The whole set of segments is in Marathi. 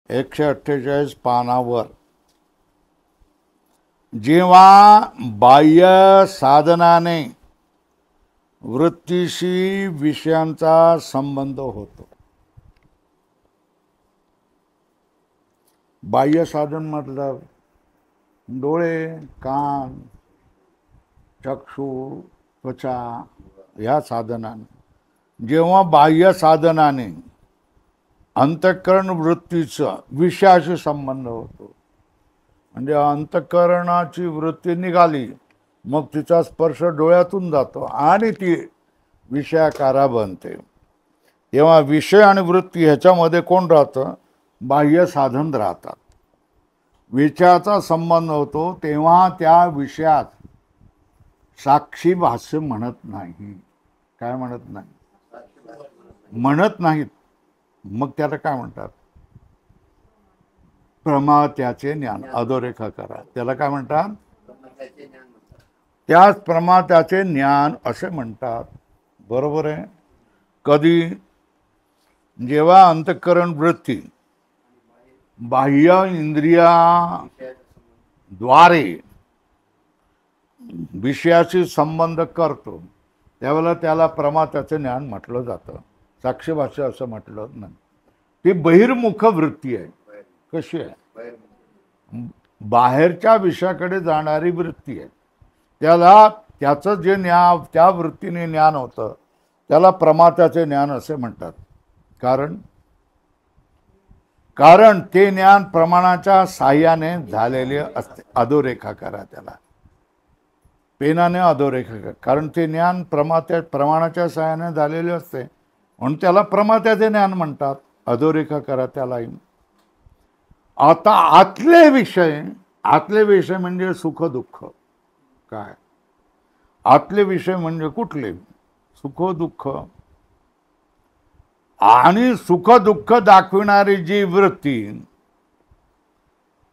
148 पानावर जेव्हा बाह्य साधनाने वृत्तीशी विषयांचा संबंध होतो. बाह्य साधन मतलब डोळे, कान, चक्षु, त्वचा या साधनाने जेव्हा बाह्य साधनाने अंतःकरण वृत्तीचा विषयाशी संबंध होतो, म्हणजे अंतःकरणाची वृत्ती निघाली मग तिचा स्पर्श डोळ्यातून जातो आणि ती विषयाकारा बनते, तेव्हा विषय आणि वृत्ती ह्याच्यामध्ये कोण राहतं? बाह्य साधन राहतात. विषयाचा संबंध होतो तेव्हा त्या विषयात साक्षी भाष्य म्हणत नाही. काय म्हणत नाही? म्हणत नाहीत. मग त्याला काय म्हणतात? प्रमात्याचे ज्ञान. अधोरेखा करा. त्याला काय म्हणतात? त्याच प्रमात्याचे ज्ञान असे म्हणतात. बरोबर आहे. कधी? जेव्हा अंतःकरण वृत्ती बाह्य इंद्रियाद्वारे विषयाशी संबंध करतो त्यावेळेला त्याला प्रमात्याचे ज्ञान म्हटलं जातं. साक्षीभाष्य असं म्हटलं नाही. ती बहिर्मुख वृत्ती आहे. कशी आहे? बाहेरच्या विषयाकडे जाणारी वृत्ती आहे. त्याला त्याचं जे ज्ञान त्या वृत्तीने ज्ञान होतं त्याला प्रमात्याचे ज्ञान असे म्हणतात. कारण ते ज्ञान प्रमाणाच्या साह्याने झालेले असते. अधोरेखा करा त्याला. पेनाने अधोरेखा करा. कारण ते ज्ञान प्रमाणाच्या साह्याने झालेले असते म्हणून त्याला प्रमात्याचे ज्ञान म्हणतात. अधोरेखा करा त्यालाही. आता आतले विषय म्हणजे सुख दुःख. काय आतले विषय म्हणजे कुठले? सुख दुःख. आणि सुख दुःख दाखविणारी जी वृत्ती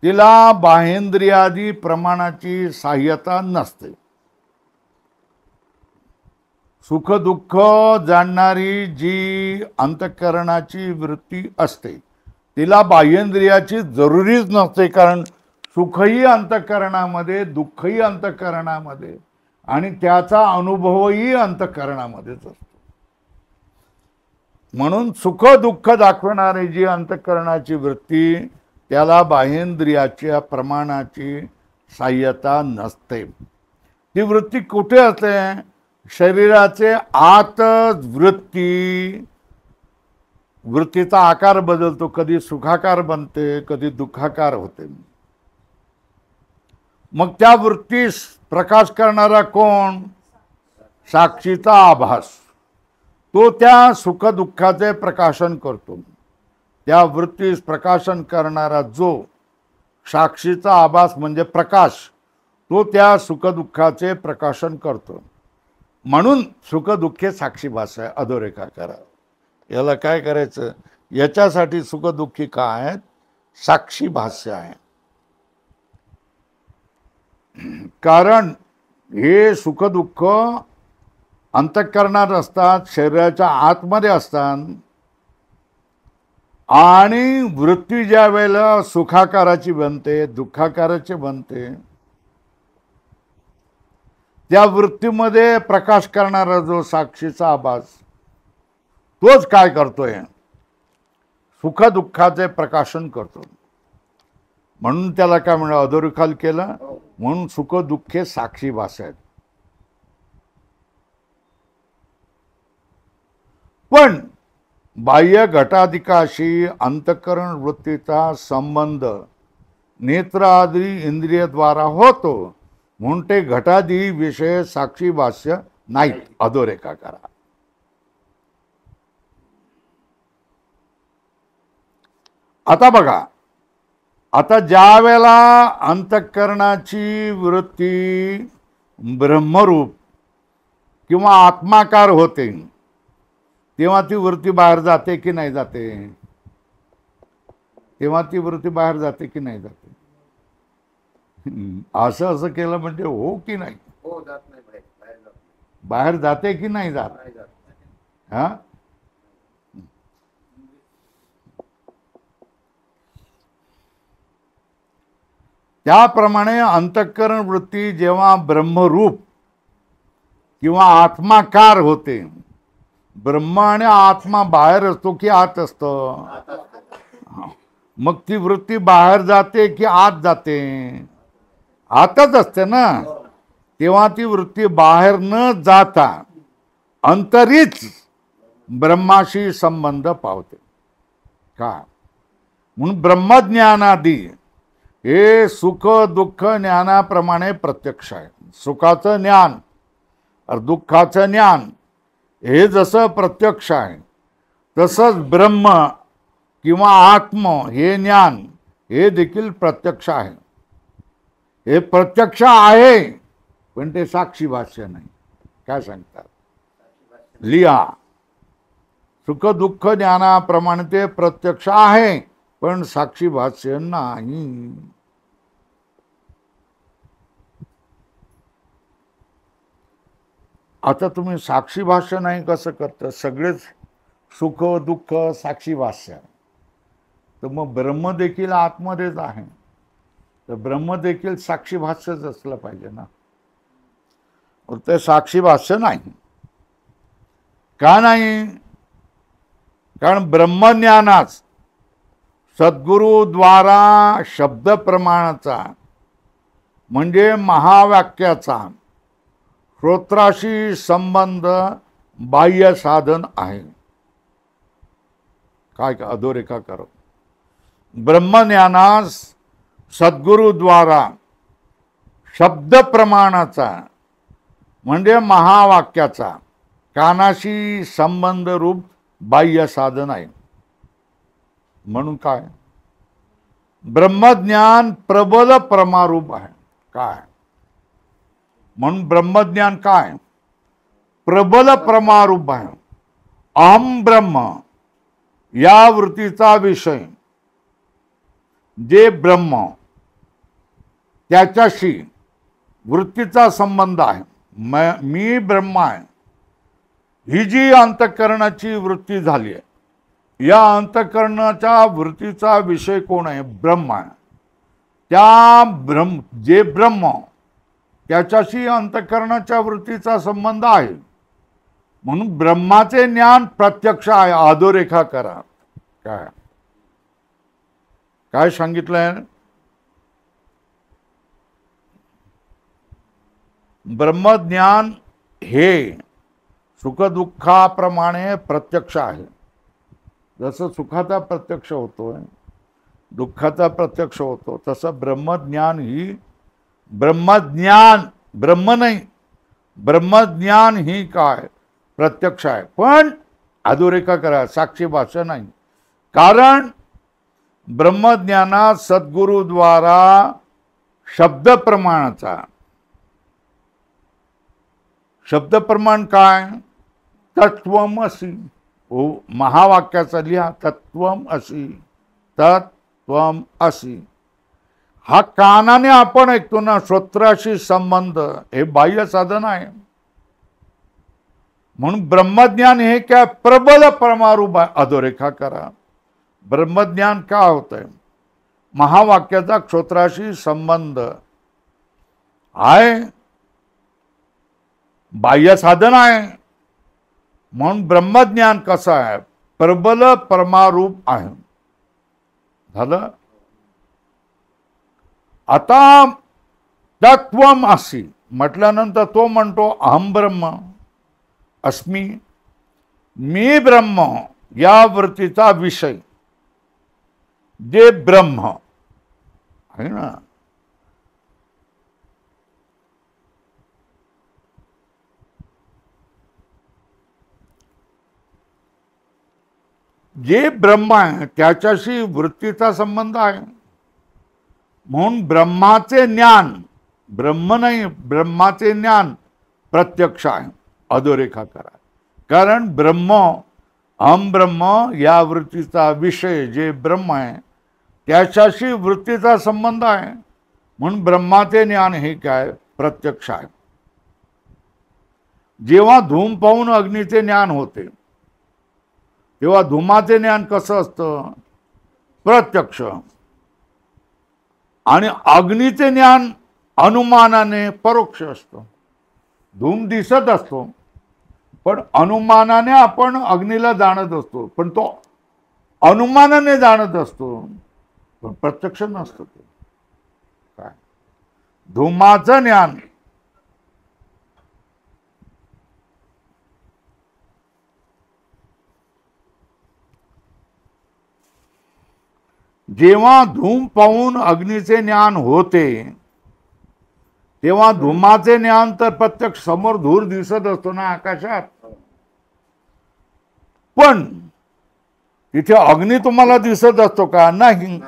तिला बाहेंद्रियादी प्रमाणाची साह्यता नसते. सुख दुःख जाणणारी जी अंतःकरणाची वृत्ती असते तिला बाह्येंद्रियाची जरुरीच नसते. कारण सुखही अंतःकरणामध्ये, दुःखही अंतःकरणामध्ये आणि त्याचा अनुभवही अंतःकरणामध्येच असतो. म्हणून सुख दुःख दाखवणारी जी अंतःकरणाची वृत्ती त्याला बाह्येंद्रियाच्या प्रमाणाची साह्यता नसते. ती वृत्ती कुठे असते? शरीराचे आत वृत्तीचा आकार बदलतो. कधी सुखाकार बनते, कधी दुःखाकार होते. मग त्या वृत्तीस प्रकाश करणारा कोण? साक्षीचा आभास. तो त्या सुखदुःखाचे प्रकाशन करतो. त्या वृत्तीस प्रकाशन करणारा जो साक्षीचा आभास म्हणजे प्रकाश, तो त्या सुखदुःखाचे प्रकाशन करतो. म्हणून सुखदुःखे साक्षीभास आहे. अधोरेखा करा. याला काय करायचं? याच्यासाठी सुखदुःखी काय आहेत? साक्षी भाष्य आहे. कारण हे सुखदुःख अंतःकरणात असतात, शरीराच्या आतमध्ये असतात आणि वृत्ती ज्या वेळेला सुखाकाराची बनते, दुःखाकाराची बनते, त्या वृत्तीमध्ये प्रकाश करणारा जो साक्षीचा आभास तोच काय करतोय? सुखदुःखाचे प्रकाशन करतो. म्हणून त्याला काय म्हणलं? अधोरेखन केलं. म्हणून सुख दुःखे साक्षी भास आहेत. पण बाह्य घटाधिकाशी अंतःकरण वृत्तीचा संबंध नेत्रादी इंद्रियद्वारा होतो म्हणून ते घटादी विषय साक्षी भाष्य नाहीत. अधोरेखा करा. आता बघा, आता ज्या वेळेला अंतःकरणाची वृत्ती ब्रह्मरूप किंवा आत्माकार होते तेव्हा ती वृत्ती बाहेर जाते की नाही जाते? तेव्हा ती वृत्ती बाहेर जाते की नाही जाते? असं केलं म्हणजे हो की नाही? हो, जात नाही बाहेर जाते की नाही जात? हा. त्याप्रमाणे अंतःकरण वृत्ती जेव्हा ब्रह्मरूप किंवा आत्माकार होते, ब्रह्म आणि आत्मा बाहेर असतो की आत असतो, मग ती वृत्ती बाहेर जाते की आत जाते, आतच असते ना. तेव्हा ती वृत्ती बाहेर न जाता अंतरीच ब्रह्माशी संबंध पावते. का म्हणून ब्रह्मज्ञानादी हे सुख दुःख ज्ञानाप्रमाणे प्रत्यक्ष आहे. सुखाचं ज्ञान दुःखाचं ज्ञान हे जसं प्रत्यक्ष आहे, तसंच ब्रह्म किंवा आत्म हे ज्ञान हे देखील प्रत्यक्ष आहे. हे प्रत्यक्ष आहे, पण ते साक्षी भाष्य नाही. काय सांगतात? लिहा. सुख दुःख ज्ञानाप्रमाणे ते प्रत्यक्ष आहे, पण साक्षी भाष्य नाही. आता तुम्ही साक्षी भाष्य नाही कसं करता? सगळेच सुख दुःख साक्षी भाष्य, तर मग ब्रह्म देखील आतमध्येच आहे, तर ब्रह्म देखील साक्षी भाष्यच असलं पाहिजे ना. ते साक्षी भाष्य नाही. का नाही? कारण ब्रह्मज्ञानाच सद्गुरूद्वारा शब्द प्रमाणाचा म्हणजे महावाक्याचा श्रोत्राशी संबंध बाह्य साधन आहे. काय अधोरेखा करो. ब्रह्मज्ञानास सद्गुरूद्वारा शब्द प्रमाणाचा म्हणजे महावाक्याचा कानाशी संबंध रूप बाह्य साधन आहे. म्हणून काय? ब्रह्मज्ञान प्रबल प्रमारूप आहे. काय म्हणून ब्रह्मज्ञान काय? प्रबल प्रमारूप आहे. अहम ब्रह्म या वृत्तीचा विषय जे ब्रह्म त्याच्याशी वृत्तीचा संबंध आहे. मी ब्रह्म आहे ही जी अंतःकरणाची वृत्ती झाली आहे, या अंतःकरणाच्या वृत्तीचा विषय कोण आहे? ब्रह्म आहे. त्या जे ब्रह्म त्याच्याशी अंतःकरणाच्या वृत्तीचा संबंध आहे, म्हणून ब्रह्माचे ज्ञान प्रत्यक्ष आहे. अधोरेखा करा. काय काय सांगितलंय? ब्रह्मज्ञान हे सुखदुःखाप्रमाणे प्रत्यक्ष आहे. जसं सुखाचा प्रत्यक्ष होतोय, दुःखाचा प्रत्यक्ष होतो, तसं ब्रह्मज्ञान ही ब्रह्म नाही, ब्रह्मज्ञान ही काय? प्रत्यक्ष आहे. पण अधोरेखा करा, साक्षी भाष्य नाही. कारण ब्रह्मज्ञानात सद्गुरूद्वारा शब्द प्रमाणाचा, शब्द प्रमाण काय? तत्वमसि. महावाक्याचा लिहा. तत्वमसि, तत्वमसि. हा कानाने आपण ऐकतो ना, श्रोत्राशी संबंध हे बाह्य साधन आहे. म्हणून ब्रह्मज्ञान हे काय? प्रबल प्रमारूप आहे. अधोरेखा करा. ब्रह्मज्ञान का होतंय? महावाक्याचा श्रोत्राशी संबंध आहे, बाह्य साधन आहे. म्हणून ब्रह्मज्ञान कसं आहे? प्रबल परमारूप आहे. झालं. आता तत्वमसि म्हटल्यानंतर तो म्हणतो अहम ब्रह्म अस्मि, मी ब्रह्म या वृत्तीचा विषय जे ब्रह्म आहे ना, जे ब्रह्म आहे त्याच्याशी वृत्तीचा संबंध आहे. म्हणून ब्रह्माचे ज्ञान, ब्रह्म नाही, ब्रह्माचे ज्ञान प्रत्यक्ष आहे. अधोरेखा करा. कारण ब्रह्म अहम ब्रह्म या वृत्तीचा विषय जे ब्रह्म आहे त्याच्याशी वृत्तीचा संबंध आहे. म्हणून ब्रह्माचे ज्ञान हे काय? प्रत्यक्ष आहे. जेव्हा धूम पाहून अग्नीचे ज्ञान होते, तेव्हा धुमाचे ज्ञान कसं असतं? प्रत्यक्ष. आणि अग्नीचे ज्ञान अनुमानाने परोक्ष असतं. धूम दिसत असतो पण अनुमानाने आपण अग्नीला जाणत असतो, पण तो अनुमानाने जाणत असतो पण प्रत्यक्ष नसतं. ते काय धुमाचं ज्ञान जेव्हा धूम पाहून अग्नीचे ज्ञान होते तेव्हा धुमाचे ज्ञान तर प्रत्यक्ष समोर धूर दिसत असतो ना आकाशात, पण तिथे अग्नी तुम्हाला दिसत असतो का? नाही.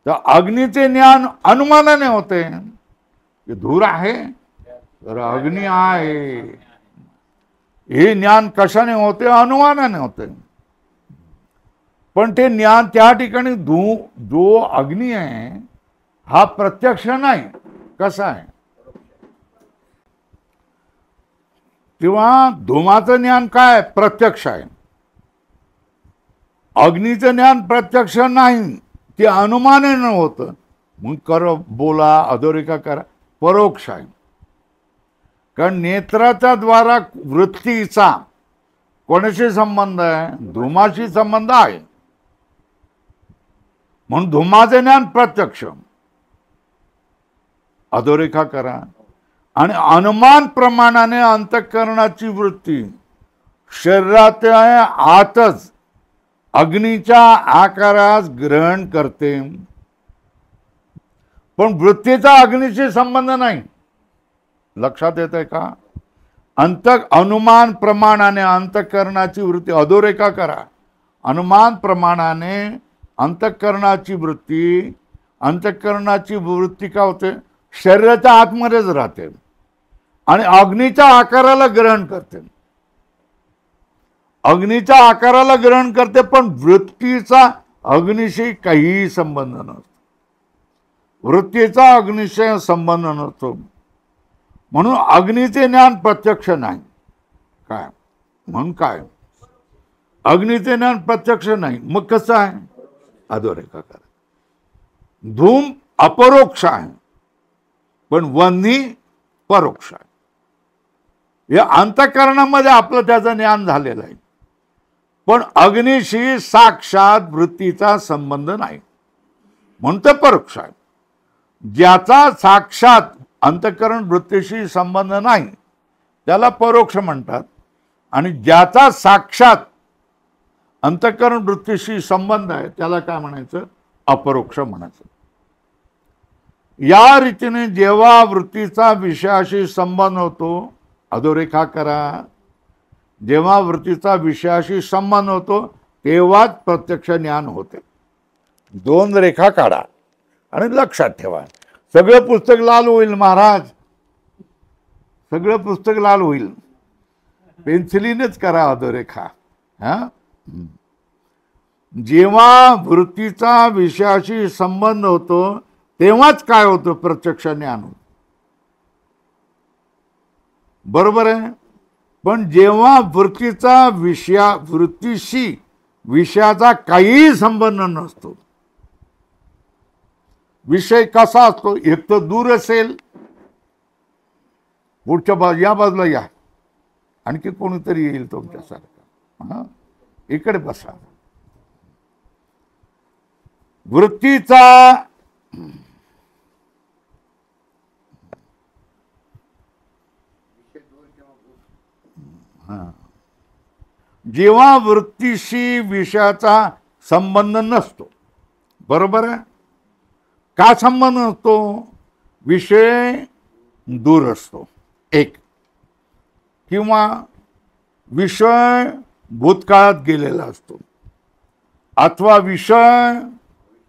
तर अग्नीचे ज्ञान अनुमानाने होते. धूर आहे तर अग्नी आहे, हे ज्ञान कशाने होते? अनुमानाने होते. पण ते ज्ञान त्या ठिकाणी जो अग्नी आहे हा प्रत्यक्ष नाही. कसा आहे? तेव्हा धुमाचं ज्ञान काय? प्रत्यक्ष आहे. अग्नीचं ज्ञान प्रत्यक्ष नाही, ते अनुमानाने होतं. मग कर बोला अधोरेखा करा, परोक्ष आहे. कारण नेत्राच्या द्वारा वृत्तीचा कोणाशी संबंध आहे? धुमाशी संबंध आहे. म्हणून धुमाचे ज्ञान प्रत्यक्ष. अधोरेखा करा. आणि अनुमान प्रमाणाने अंतःकरणाची वृत्ती शरीराच्या आतच अग्नीच्या आकारास ग्रहण करते, पण वृत्तीचा अग्नीशी संबंध नाही. लक्षात येतंय का? अनुमान प्रमाणाने अंतःकरणाची वृत्ती, अधोरेखा करा. अनुमान प्रमाणाने अंतःकरणाची वृत्ती, अंतःकरणाची वृत्ती का होते? शरीराच्या आतमध्येच राहते आणि अग्नीच्या आकाराला ग्रहण करते. अग्नीच्या आकाराला ग्रहण करते, पण वृत्तीचा अग्नीशी काहीही संबंध नसतो. वृत्तीचा अग्नीशी संबंध नसतो. म्हणून अग्नीचे ज्ञान प्रत्यक्ष नाही. काय म्हणून काय? अग्नीचे ज्ञान प्रत्यक्ष नाही. मग कसं आहे? अधोरेखा करा. धूम अपरोक्ष आहे पण वन्ही परोक्ष आहे. या अंतःकरणामध्ये आपलं त्याचं ज्ञान झालेलं आहे, पण अग्नीशी साक्षात वृत्तीचा संबंध नाही, म्हणून ते परोक्ष आहे. ज्याचा साक्षात अंतःकरण वृत्तीशी संबंध नाही त्याला परोक्ष म्हणतात, आणि ज्याचा साक्षात अंतःकरण वृत्तीशी संबंध आहे त्याला काय म्हणायचं? अपरोक्ष म्हणायचं. या रीतीने जेव्हा वृत्तीचा विषयाशी संबंध होतो, अधोरेखा करा, जेव्हा वृत्तीचा विषयाशी संबंध होतो तेव्हाच प्रत्यक्ष ज्ञान होते. दोन रेखा काढा आणि लक्षात ठेवा. सगळं पुस्तक लाल होईल महाराज, सगळं पुस्तक लाल होईल. पेन्सिलीनेच करा अधोरेखा. जेव्हा वृत्तीचा विषयाशी संबंध होतो तेव्हाच काय होतं? प्रत्यक्ष ज्ञान होतं. बरोबर आहे. पण जेव्हा वृत्तीशी विषयाचा काहीही संबंध नसतो, विषय कसा असतो? एक तर दूर असेल, पुढच्या या बाजूला या, आणखी कोणीतरी येईल तुमच्यासारखं, इकडे बसा. वृत्तीचा जेव्हा वृत्तीशी विषयाचा संबंध नसतो, बरोबर आहे. का संबंध नसतो? विषय दूर असतो एक, किंवा विषय भूतकाळात गेलेला असतो, अथवा विषय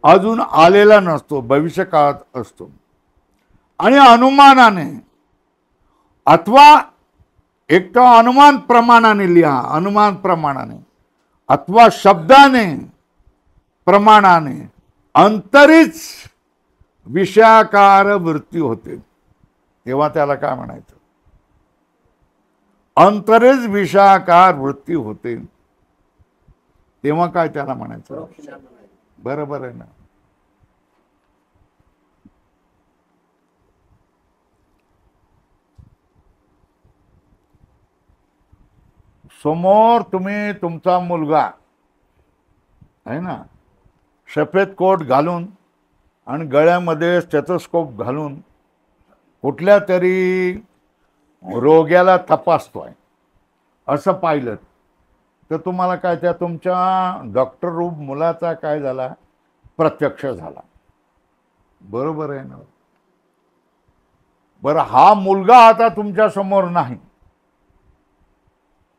अजून आलेला नसतो, भविष्य काळात असतो. आणि अनुमानाने, अथवा एक तर अनुमान प्रमाणाने लिहा, अनुमान प्रमाणाने, अथवा शब्दाने प्रमाणाने अंतरीच विषयाकार वृत्ती होते, तेव्हा त्याला काय म्हणायचं? अंतरीच विषयाकार वृत्ती होते, तेव्हा काय त्याला म्हणायचं? बरोबर आहे ना? समोर तुम्ही तुमचा मुलगा आहे ना, सफेद कोट घालून आणि गळ्यामध्ये स्टेथोस्कोप घालून कुठल्या तरी रोग्याला तपासतोय असं पाहिलं तर तुम्हाला काय, त्या तुमच्या डॉक्टर रूप मुलाचा काय झाला, प्रत्यक्ष झाला. बरोबर आहे ना? बरं, हा मुलगा आता तुमच्या समोर नाही.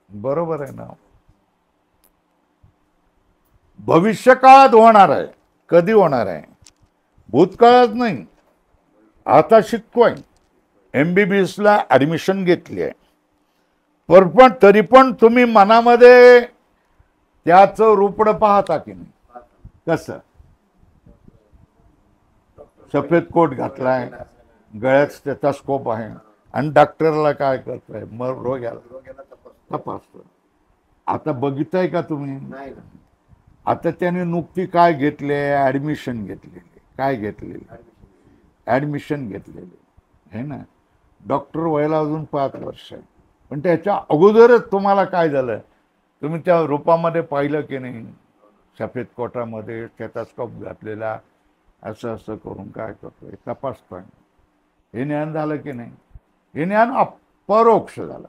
बरोबर आहे ना? भविष्यकाळात होणार आहे. कधी होणार आहे? भूतकाळात नाही. आता शिकतोय, MBBSला ऍडमिशन घेतली आहे, पण तरी पण तुम्ही मनामध्ये त्याचं रूपडं पाहता की नाही? कसं? सफेद कोट घातलाय, गळ्यात स्टेथोस्कोप आहे आणि डॉक्टरला काय करताय, मग रोग्याला तपासतोय. आता बघितलंय का तुम्ही? आता त्याने नुकती काय घेतले, ऍडमिशन घेतलेले. काय घेतलेले? ऍडमिशन घेतलेले आहे ना. डॉक्टर व्हायला अजून 5 वर्ष आहे, पण त्याच्या अगोदरच तुम्हाला काय झालं, तुम्ही त्या रूपामध्ये पाहिलं की नाही? सफेद कोटामध्ये स्टेथोस्कोप घातलेला, असं असं करून काय करतोय, तपासतोय. हे ज्ञान झालं की नाही? हे ज्ञान परोक्ष झालं.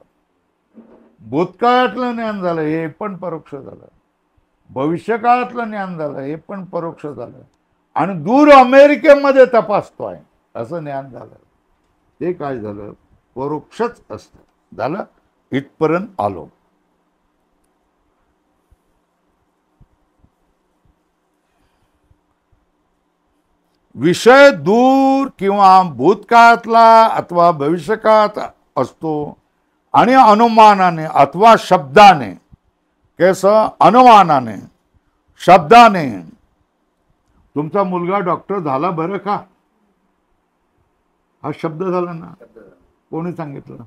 भूतकाळातलं ज्ञान झालं, हे पण परोक्ष झालं. भविष्यकाळातलं ज्ञान झालं, हे पण परोक्ष झालं. आणि दूर अमेरिकेमध्ये तपासतोय असं ज्ञान झालं. ते काय झालं? परोक्षच असतं. झालं, इथपर्यंत आलो. विषय दूर किंवा भूतकाळातला अथवा भविष्यकाळात असतो आणि अनुमानाने अथवा शब्दाने, कसं अनुमानाने, शब्दाने. तुमचा मुलगा डॉक्टर झाला बरं का, हा शब्द झाला ना. कोणी सांगितलं?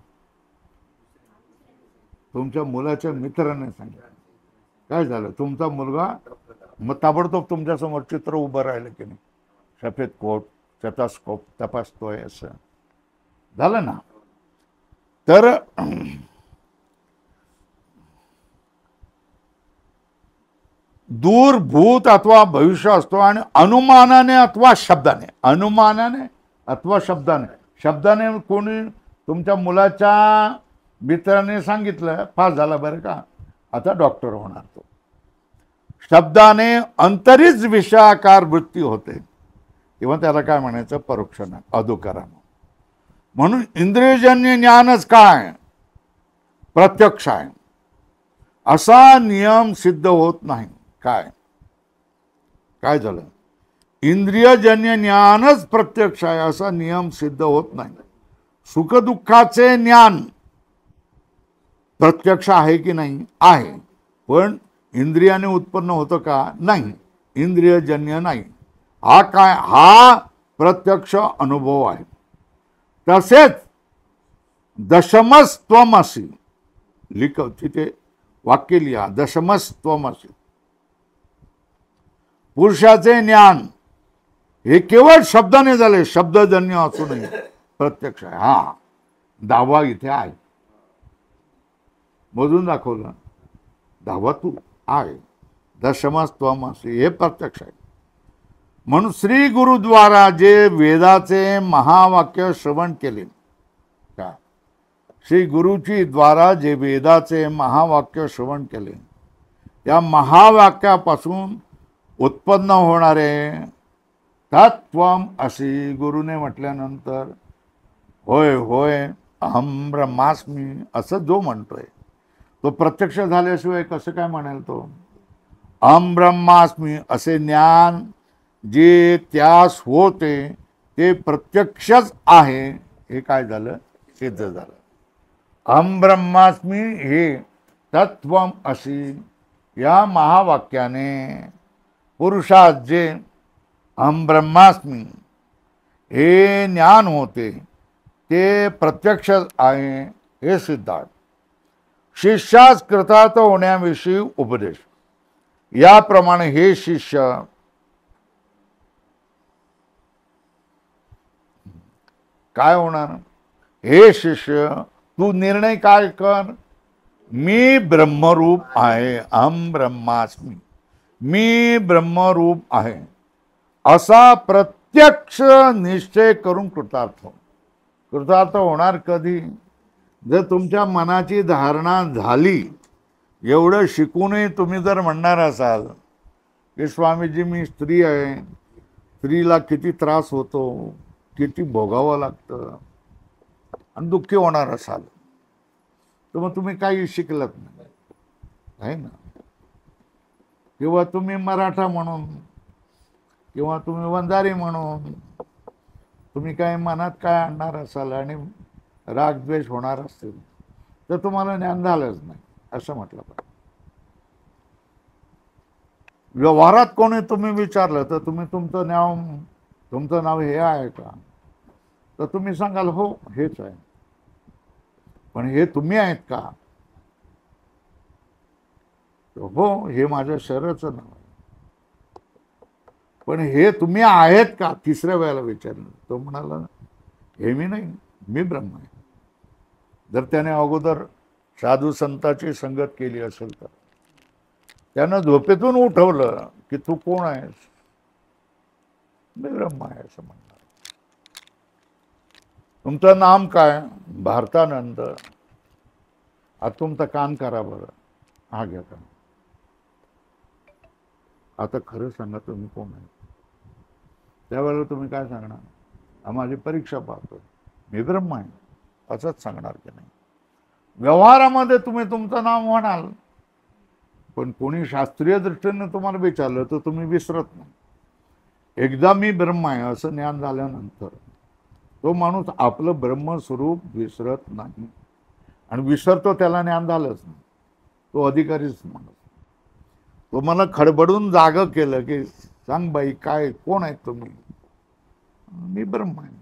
तुमच्या मुलाच्या मित्राने सांगितलं. काय झालं? तुमचा मुलगा मग ताबडतोब तुमच्या समोर चित्र उभं राहिलं की नाही? सफेद कोट, स्टेथोस्कोप तपासतोय असं झालं ना. तर दूर भूत अथवा भविष्य असतो आणि अनुमानाने अथवा शब्दाने, अनुमानाने अथवा शब्दाने. शब्दाने कोणी तुमच्या मुलाच्या मित्राने सांगितलं, पास झाला बरं का, आता डॉक्टर होणार तो. शब्दाने अंतरीच विषयाकार वृत्ती होते, किंवा त्याला काय म्हणायचं, परोक्ष ज्ञान, अधोकरण. म्हणून इंद्रियजन्य ज्ञानच काय, प्रत्यक्ष आहे असा नियम सिद्ध होत नाही. काय काय झालं? इंद्रियजन्य ज्ञानच प्रत्यक्ष आहे असा नियम सिद्ध होत नाही. सुखदुःखाचे ज्ञान प्रत्यक्ष आहे की नाही? आहे, पण इंद्रियाने उत्पन्न होतं का? नाही, इंद्रियजन्य नाही. हा काय? हा प्रत्यक्ष अनुभव आहे. तसेच दशमस्त्वमसि, लिख तिथे वाक्य लिहा, दशमस्त्वमसि. पुरुषाचे ज्ञान हे केवळ शब्दाने झाले, शब्दजन्य असूनही प्रत्यक्ष आहे. हा 10वा इथे आहे, मोजून दाखवलं. 10वा तू आहे, दशमस्त्वमसि हे प्रत्यक्ष आहे. म्हणून श्री गुरुद्वारा जे वेदाचे महावाक्य श्रवण केले, का श्री गुरुची द्वारा जे वेदाचे महावाक्य श्रवण केले, या महावाक्यापासून उत्पन्न होणारे तत्त्वम अशी गुरुने म्हटल्यानंतर, होय होय अहम ब्रह्मास्मी असं जो म्हणतोय, तो प्रत्यक्ष झाल्याशिवाय कसं काय म्हणाल तो? अहम ब्रह्मास्मी असे ज्ञान जे त्यास होते ते प्रत्यक्षच आहे, हे काय झालं? सिद्ध झालं. अहम ब्रह्मास्मी हे तत्वम अशी या महावाक्याने पुरुषात जे अहम ब्रह्मास्मी हे ज्ञान होते ते प्रत्यक्ष आहे हे सिद्ध आहे. शिष्यास कृतार्थ होण्याविषयी उपदेश. याप्रमाणे हे शिष्य काय होणार? हे शिष्य तू निर्णय काय कर, मी ब्रह्मरूप आहे, अहम ब्रह्मास्मी, मी ब्रह्मरूप आहे असा प्रत्यक्ष निश्चय करून कृतार्थ होणार कधी? जर तुमच्या मनाची धारणा झाली, एवढं शिकूनही तुम्ही जर म्हणणार असाल की स्वामीजी मी स्त्री आहे, स्त्रीला किती त्रास होतो, किती भोगावं लागतं आणि दुःखी होणार असाल, तर मग तुम्ही काही शिकलात नाही, आहे ना? किंवा तुम्ही मराठा म्हणून किंवा तुम्ही वंजारी म्हणून तुम्ही काय मनात काय आणणार असाल आणि रागद्वेष होणार असतील, तर तुम्हाला ज्ञान झालंच नाही असं म्हटलं पाहिजे. व्यवहारात कोणी तुम्ही विचारलं तर तुम्ही तुमचं नाव हे आहे का, तर तुम्ही सांगाल हो हेच आहे. पण हे तुम्ही आहेत का? हो हे माझ्या शरीराचं नाव आहे. पण हे तुम्ही आहेत का? तिसऱ्या वेळेला विचारलं. तो म्हणाला हे मी नाही, मी ब्रह्म आहे. जर त्याने अगोदर साधू संतांची संगत केली असेल तर त्यानं झोपेतून उठवलं की तू कोण आहेस? मी ब्रह्म आहे असं म्हणणार. तुमचं नाम काय? भारतानंद. आता तुमचा कान करा बरं, हा घ्या का. आता खरं सांगा तुम्ही कोण आहे? त्यावेळेला तुम्ही काय सांगणार? माझी परीक्षा पाहतो, मी ब्रह्म आहे असंच सांगणार की नाही? व्यवहारामध्ये तुम्ही तुमचं नाव म्हणाल, पण कोणी शास्त्रीय दृष्टीने तुम्हाला विचारलं तर तुम्ही विसरत नाही. एकदा मी ब्रह्म आहे असं ज्ञान झाल्यानंतर तो माणूस आपलं ब्रह्मस्वरूप विसरत नाही. आणि विसरतो त्याला ज्ञान झालंच नाही, तो अधिकारीच माणूस. तो मला खडबडून जागं केलं की सांग बाई काय, कोण आहेत तुम्ही? मी ब्रह्म आहे.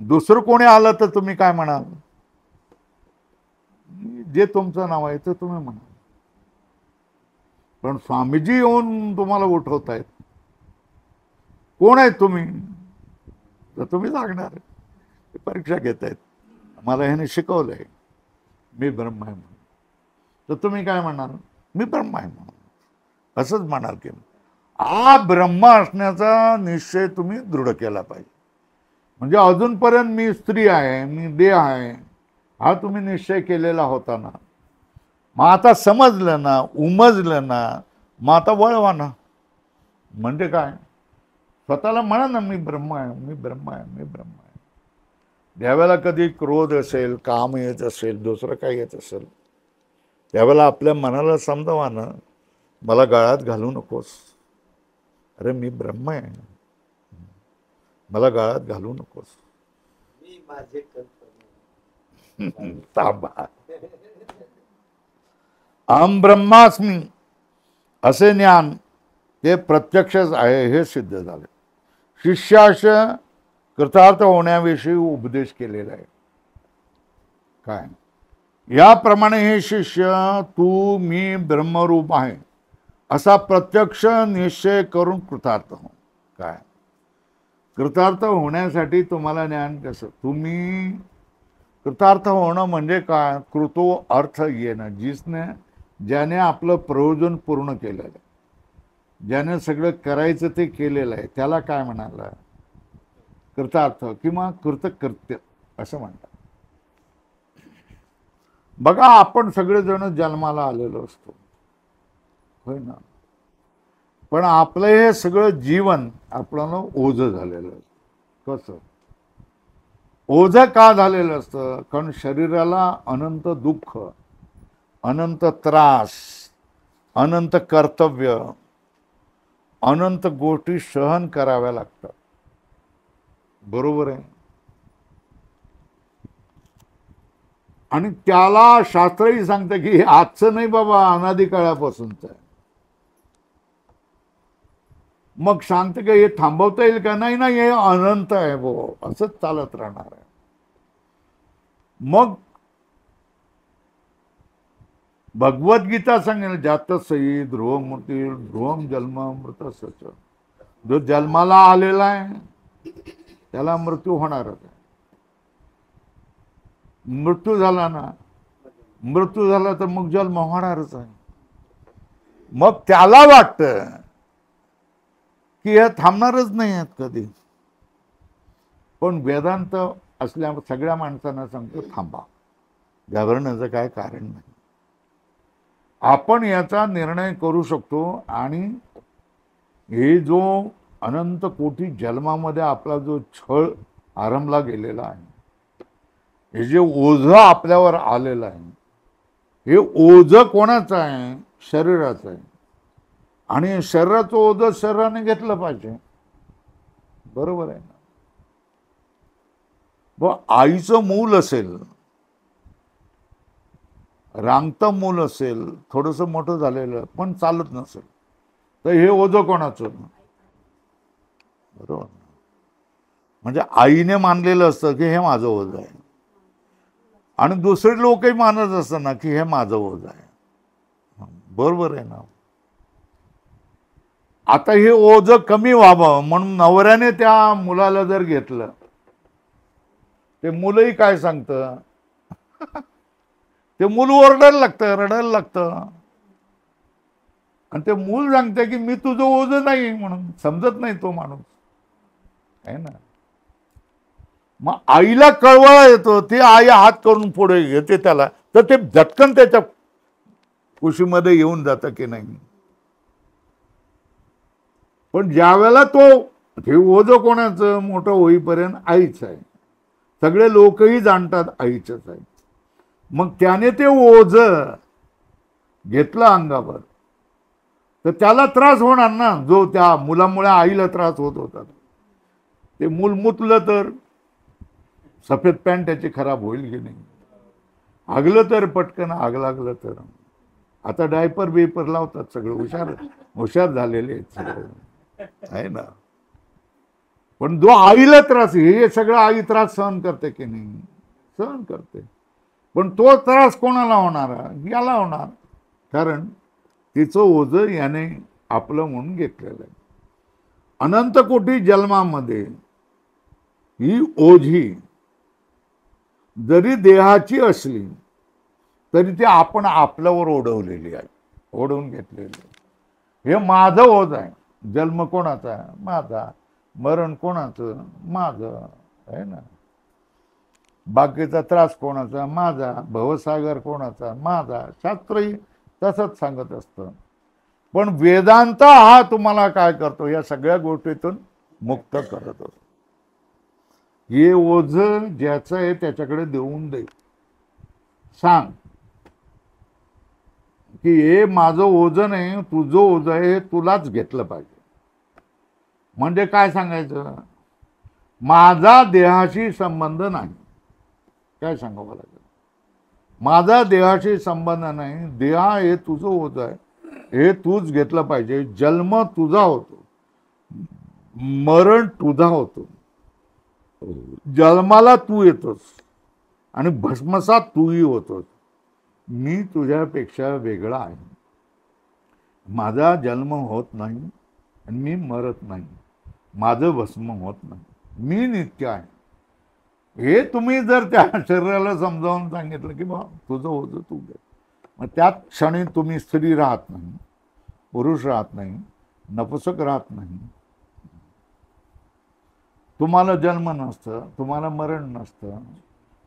दुसरं कोणी आलं तर तुम्ही काय म्हणाल? जे तुमचं नाव आहे ते तुम्ही म्हणाल. पण स्वामीजी येऊन तुम्हाला उठवतायत, कोण आहेत तुम्ही? तर तुम्ही सांगणार परीक्षा घेतायत, मला ह्याने शिकवलंय मी ब्रह्म आहे म्हणून. तर तुम्ही काय म्हणाल? मी ब्रह्म आहे म्हणून असंच म्हणाल की ब्रह्म असण्याचा निश्चय तुम्ही दृढ केला पाहिजे. म्हणजे अजूनपर्यंत मी स्त्री आहे, मी देह आहे हा तुम्ही निश्चय केलेला होता ना, मग आता समजलं ना, उमजलं ना, मग आता वळवा ना. म्हणजे काय? स्वतःला म्हणा ना मी ब्रह्म आहे, मी ब्रह्म आहे, मी ब्रह्म आहे. ज्यावेळेला कधी क्रोध असेल, काम येत असेल, दुसरं काय येत असेल, त्यावेळेला आपल्या मनाला समजावा ना, मला गळ्यात घालू नकोस. अरे मी ब्रह्म आहे, मला गळ्यात घालू नकोस. ताबा अहम ब्रह्मास्मी असे ज्ञान हे प्रत्यक्षच आहे हे सिद्ध झाले. शिष्यास कृतार्थ होण्याविषयी उपदेश केलेला आहे. काय? याप्रमाणे हे शिष्य तू मी ब्रह्मरूप आहे असा प्रत्यक्ष निश्चय करून कृतार्थ हो. काय? कृतार्थ होण्यासाठी तुम्हाला ज्ञान कसं? तुम्ही कृतार्थ होणं म्हणजे काय? कृतो अर्थ येणं, ज्याने आपलं प्रयोजन पूर्ण केलेलं आहे, ज्याने सगळं करायचं ते केलेलं आहे, त्याला काय म्हणाला? कृतार्थ किंवा कृतकृत्य असं म्हणतात. बघा आपण सगळेजण जन्माला आलेलो असतो, होय ना, पण आपलं हे सगळं जीवन आपल्याला ओझं झालेलं असतं. कसं ओझं का झालेलं असतं? कारण शरीराला अनंत दुःख, अनंत त्रास, अनंत कर्तव्य, अनंत गोष्टी सहन कराव्या लागतात. बरोबर आहे? आणि त्याला शास्त्रही सांगतं की आजचं नाही बाबा, अनादी काळापासूनच आहे. मग सांगते का हे थांबवता येईल का? नाही नाही, हे अनंत आहे बो, असंच चालत राहणार आहे. मग भगवद्गीता सांगेल जातसई ध्रुवमूर्ती ध्रुवम जन्म मृत सच. जो जन्माला आलेला आहे त्याला मृत्यू होणारच आहे. मृत्यू झाला ना मृत्यू झाला तर मग जन्म होणारच आहे. मग त्याला वाटतं की हे थांबणारच नाही आहेत कधी. पण वेदांत असल्या सगळ्या माणसांना सांगतो थांबा, घाबरण्याचं काय कारण नाही. आपण याचा निर्णय करू शकतो. आणि हे जो अनंत कोटी जन्मामध्ये आपला जो छळ आरंभला गेलेला आहे, हे जे ओझं आपल्यावर आलेलं आहे, हे ओझं कोणाचं आहे? शरीराचं आहे. आणि शरीराचं ओझं शरीराने घेतलं पाहिजे, बरोबर आहे ना. व आईचं मूल असेल, रांगतं मूल असेल, थोडंसं मोठं झालेलं पण चालत नसेल, तर हे ओझं कोणाचं? बरोबर. म्हणजे आईने मानलेलं असतं की हे माझं ओझं आहे, आणि दुसरे लोकही मानत असतात ना की हे माझं ओझं आहे, बरोबर आहे ना. आता हे ओझं कमी व्हावं म्हणून नवऱ्याने त्या मुलाला जर घेतलं, ते मुलंही काय सांगतं? ते मूल ओरडायला लागतं, रडायला लागतं. आणि ते मूल सांगते की मी तुझं ओझं नाही, म्हणून समजत नाही तो माणूस, आहे ना. मग आईला कळवळा येतो, ती आई हात करून पुढे घेते त्याला, तर ते झटकन त्याच्या कुशीमध्ये येऊन जातं की नाही. पण ज्या वेळेला तो हे ओझं कोणाचं मोठं होईपर्यंत आईच आहे, सगळे लोकही जाणतात आईचंच आहे. मग त्याने ते ओझं घेतलं अंगावर, तर त्याला त्रास होणार ना, जो त्या मुलामुळे आईला त्रास होत होता. ते मूल मुतलं तर सफेद पॅन्ट त्याची खराब होईल की नाही, आगलं तर पटकन आग लागलं तर. आता डायपर बेपर लावतात, सगळं हुशार हुशार झालेले आहेत सगळे, आहे ना. पण जो आईला त्रास, हे सगळं आई त्रास सहन करते की नाही? सहन करते. पण तो त्रास कोणाला होणार? याला होणार, कारण तिचं ओझं याने आपलं म्हणून घेतलेलं आहे. अनंत कोटी जन्मामध्ये ही ओझी जरी देहाची असली तरी ती आपण आपल्यावर ओढवलेली आहे, ओढवून घेतलेली. हे माझं ओझ आहे. जन्म कोणाचा? माझा. मरण कोणाचं? माझं, आहे ना. बाकीचा त्रास कोणाचा? माझा. भवसागर कोणाचा? माझा. शास्त्रही तसंच सांगत असतं. पण वेदांत हा तुम्हाला काय करतो? या सगळ्या गोष्टीतून मुक्त करत असतो. हे ओझं ज्याचं आहे त्याच्याकडे देऊन दे, सांग की हे माझं ओझं नाही, तुझं ओझं आहे, हे तुलाच घेतलं पाहिजे. म्हणजे काय सांगायचं? माझा देहाशी संबंध नाही. काय सांगावं लागेल? माझा देहाशी संबंध नाही, देहा हे तुझं ओझं आहे, हे तूच घेतलं पाहिजे. जन्म तुझा होतो, मरण तुझा होतो, जन्माला तू येतोस आणि भस्मसात तूही होतोस. मी तुझ्यापेक्षा वेगळा आहे. माझा जन्म होत नाही आणि मी मरत नाही, माझं भस्म होत नाही, मी नित्य आहे. हे तुम्ही जर त्या शरीराला समजावून सांगितलं की बा तुझं ओझं तू घे, मग त्याच क्षणी तुम्ही स्त्री राहत नाही, पुरुष राहत नाही, नपुसक राहत नाही, तुम्हाला जन्म नसतं, तुम्हाला मरण नसतं,